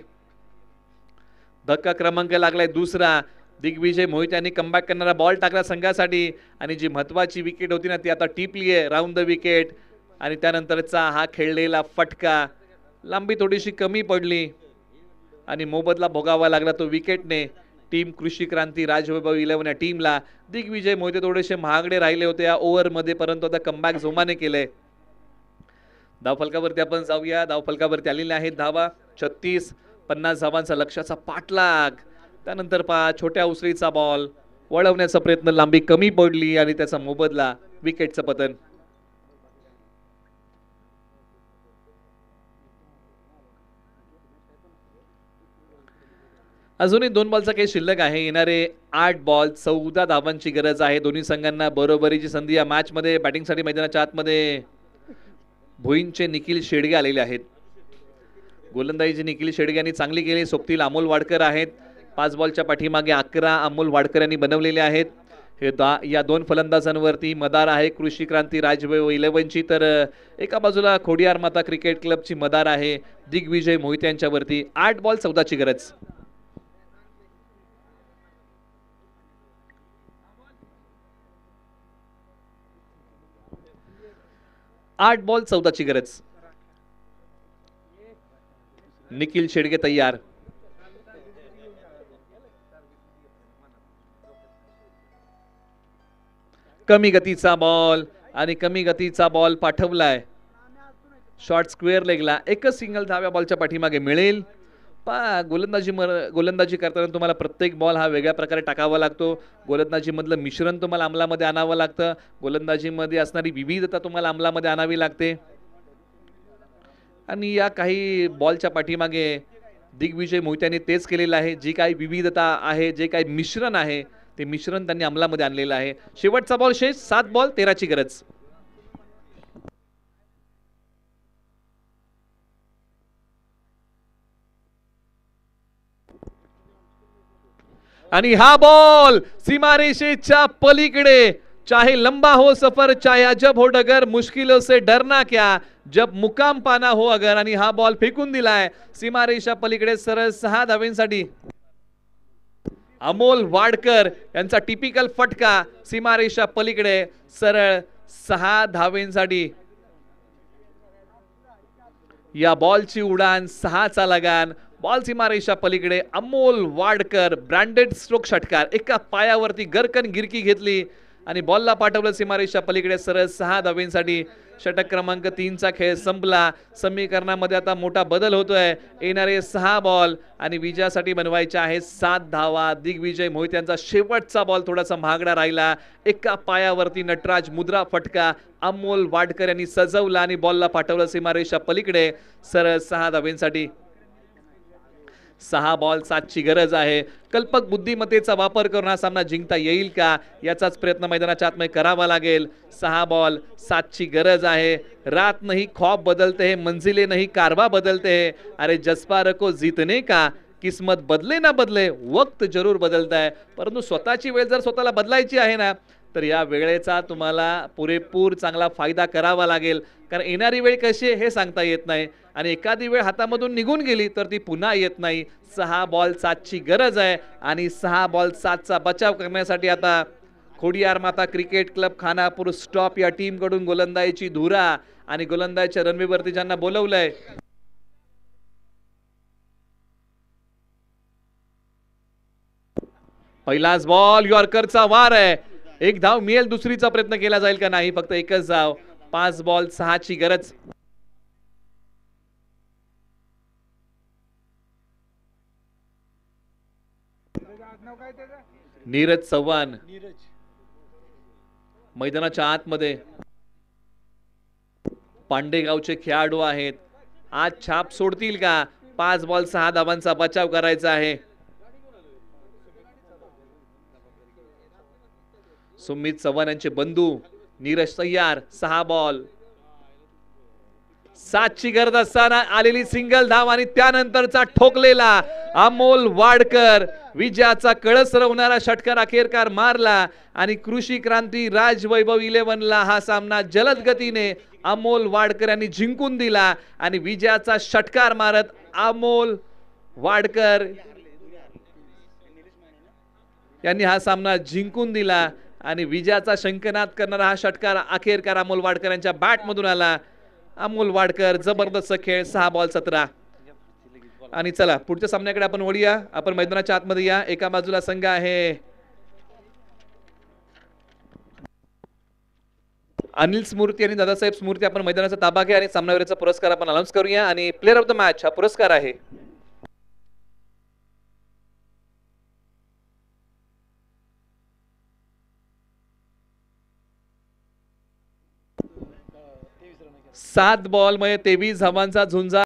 धक्का क्रमांक लागलाय दुसरा. दिग्विजय मोहिते यांनी कमबॅक करणारा बॉल टाकला संघासाठी आणि जी महत्वाची विकेट होती ना ती आता टिपली आहे राऊंड द विकेट. आणि त्यानंतरचा हा खेळलेला फटका, लांबी थोडीशी कमी पडली आणि मोबदला भोगावा लागला तो विकेटने टीम कृषी क्रांती राजवैभव 11 या टीमला. दिग्विजय मोहिते थोडेसे महागडे राहिले होते या ओव्हरमध्ये, परंतु आता कमबॅक जोमाने केले. धावफलकावरती आपण जाऊया. धावफलकावरती आलेल्या आहेत धावा 36. 50 धावांचा लक्ष्याचा पाठलाग. त्यानंतर छोट्या उसळीचा बॉल वळवण्याचा प्रयत्न, लांबी कमी पडली आणि त्याचा मोबदला विकेटचं पतन. अजूनही 2 बॉलचा काही शिल्लक आहे. येणारे 8 बॉल 14 धावांची गरज आहे. दोन्ही संघांना बरोबरीची संधी या मॅच मध्ये. बॅटिंगसाठी मैदानाच्या आतमध्ये भुईंचे निखिल शेडगे आलेले आहेत. गोलंदाजी निखिल शेडगे यांनी चांगली केली. सोबतील अमोल वाडकर आहेत. 5 बॉलच्या पाठीमागे 11 अमोल वाडकर यांनी बनवलेले आहेत. हे या 2 फलंदाजांवरती मदार आहे कृषी क्रांती राजवैभव 11 ची, तर एका बाजूला खोडियार माता क्रिकेट क्लबची मदार आहे दिग्विजय मोहिते यांच्यावरती. 8 बॉल 14 ची गरज. 8 बॉल 14 ची गरज. निखिल शेडगे तयार. कमी गतीचा बॉल आणि कमी गतीचा बॉल पाठवलाय शॉर्ट स्क्वेअर लेगला. एकच सिंगल धाव्या बॉलच्या पाठीमागे मिळेल. गोलंदाजी करताना तुम्हाला प्रत्येक बॉल हा वेगळ्या प्रकारे टाकावा लागतो. गोलंदाजी मधलं मिश्रण तुम्हाला अंमलामध्ये आणावं लागतं. गोलंदाजीमध्ये असणारी विविधता तुम्हाला अंमलामध्ये आणावी लागते आणि या काही बॉलच्या पाठीमागे दिग्विजय मोहिते यांनी तेच केलेलं आहे. जी काही विविधता आहे, जे काही मिश्रण आहे, ते मिश्रण त्यांनी अंमलामध्ये आणलेलं आहे. शेवटचा बॉल शेष. 7 बॉल 13 ची गरज. आणि हा बॉल सीमारेषेच्या पलीकडे. चाहे लंबा हो सफर, चाहे अजब हो डगर, मुश्किलों से डरना क्या, जब मुकाम पाना हो अगर. आणि हा बॉल फेकून दिलाय सीमारेषा पलीकडे. सरळ 6 धावेंसाठी अमोल वाडकर यांचा टिपिकल फटका सीमारेषा पलीकडे. सरळ 6 धावेंसाठी या बॉलची उडान, 6 चा लगान. बॉल सीमारेषा पलीकडे. अमोल वाडकर ब्रँडेड स्ट्रोक षटकार. एका पायावरती गरकन गिरकी घेतली आणि बॉलला पाठवलं सीमारेषा पलीकडे. सरळ 6 धावेंसाठी. षटक क्रमांक 3 चा खेळ संपला. समीकरणामध्ये आता मोठा बदल होतोय. येणारे 6 बॉल आणि विजयासाठी बनवायचे आहे 7 धावा. दिग्विजय मोहिते यांचा शेवटचा बॉल थोडासा महागडा राहिला. एका पायावरती नटराज मुद्रा फटका अमोल वाडकर यांनी सजवला आणि बॉलला पाठवलं सीमारेषा पलीकडे. सरळ 6 धावेंसाठी. 6 बॉल 7 ची गरज आहे. कल्पक बुद्धिमत्तेचा वापर करून हा सामना जिंकता येईल का, याचाच प्रयत्न मैदानाच्या आतमध्ये करावा लागेल. 6 बॉल 7 ची गरज आहे. रात नहीं ख्वाब बदलते हैं, मंजिलें नहीं कारवा बदलते हैं. अरे जज्बा को जीतने का, किस्मत बदले ना बदले, वक्त जरूर बदलता है. परंतु स्वतःची वेळ जर स्वतःला बदलायची आहे ना, तर या वेळेचा तुम्हाला पुरेपूर चांगला फायदा करावा लागेल. कारण येणारी वेळ कशी आहे हे सांगता येत नाही आणि एखादी वेळ हातामधून निघून गेली तर ती पुन्हा येत नाही. 6 बॉल 7 ची गरज आहे आणि 6 बॉल 7 चा बचाव करण्यासाठी आता खोडियार माता क्रिकेट क्लब खानापूर स्टॉप या टीम कडून गोलंदाजीची धुरा आणि गोलंदाजीच्या रणवीवरती ज्यांना बोलवलंय पहिलाच बॉल यॉर्करचा वार आहे. एक धाव मिळेल, दुसरीचा प्रयत्न केला जाईल का नाही. फक्त एकच धाव. 5 बॉल 6 ची गरज. नीरज चव्हाण मैदानाच्या आतमध्ये. पांडेगावचे खेळाडू आहेत. आज छाप सोडतील का? 5 बॉल 6 धावांचा बचाव करायचा आहे. सुमित चव्हाण यांचे बंधू नीरज तय्यार. 6 बॉल 7 ची गरज असताना आलेली सिंगल धाव आणि त्यानंतरचा ठोकलेला अमोल वाडकर. विजयाचा कळस रवणारा षटकार अखेरकार मारला आणि कृषी क्रांती राज वैभव 11 ला हा सामना जलद गतीने अमोल वाडकर यांनी जिंकून दिला आणि विजयाचा षटकार मारत अमोल वाडकर यांनी हा सामना जिंकून दिला आणि विजयाचा शंखनाद करणारा हा षटकार अखेरकार अमोल वाडकर यांच्या बॅट मधून आला. अमोल वाडकर जबरदस्त खेळ. 6 बॉल 17. आणि चला पुढच्या सामन्याकडे आपण वळूया. आपण मैदानाच्या आतमध्ये या. एका बाजूला संघ आहे अनिल स्मूर्ती आणि दादासाहेब स्मूर्ती. आपण मैदानाचा ताबा घ्या आणि सामनावीराचा पुरस्कार आपण अनाउन्स करूया. आणि प्लेअर ऑफ द मॅच हा पुरस्कार आहे सात बॉल मध्ये 23 धावांचा झुंजा.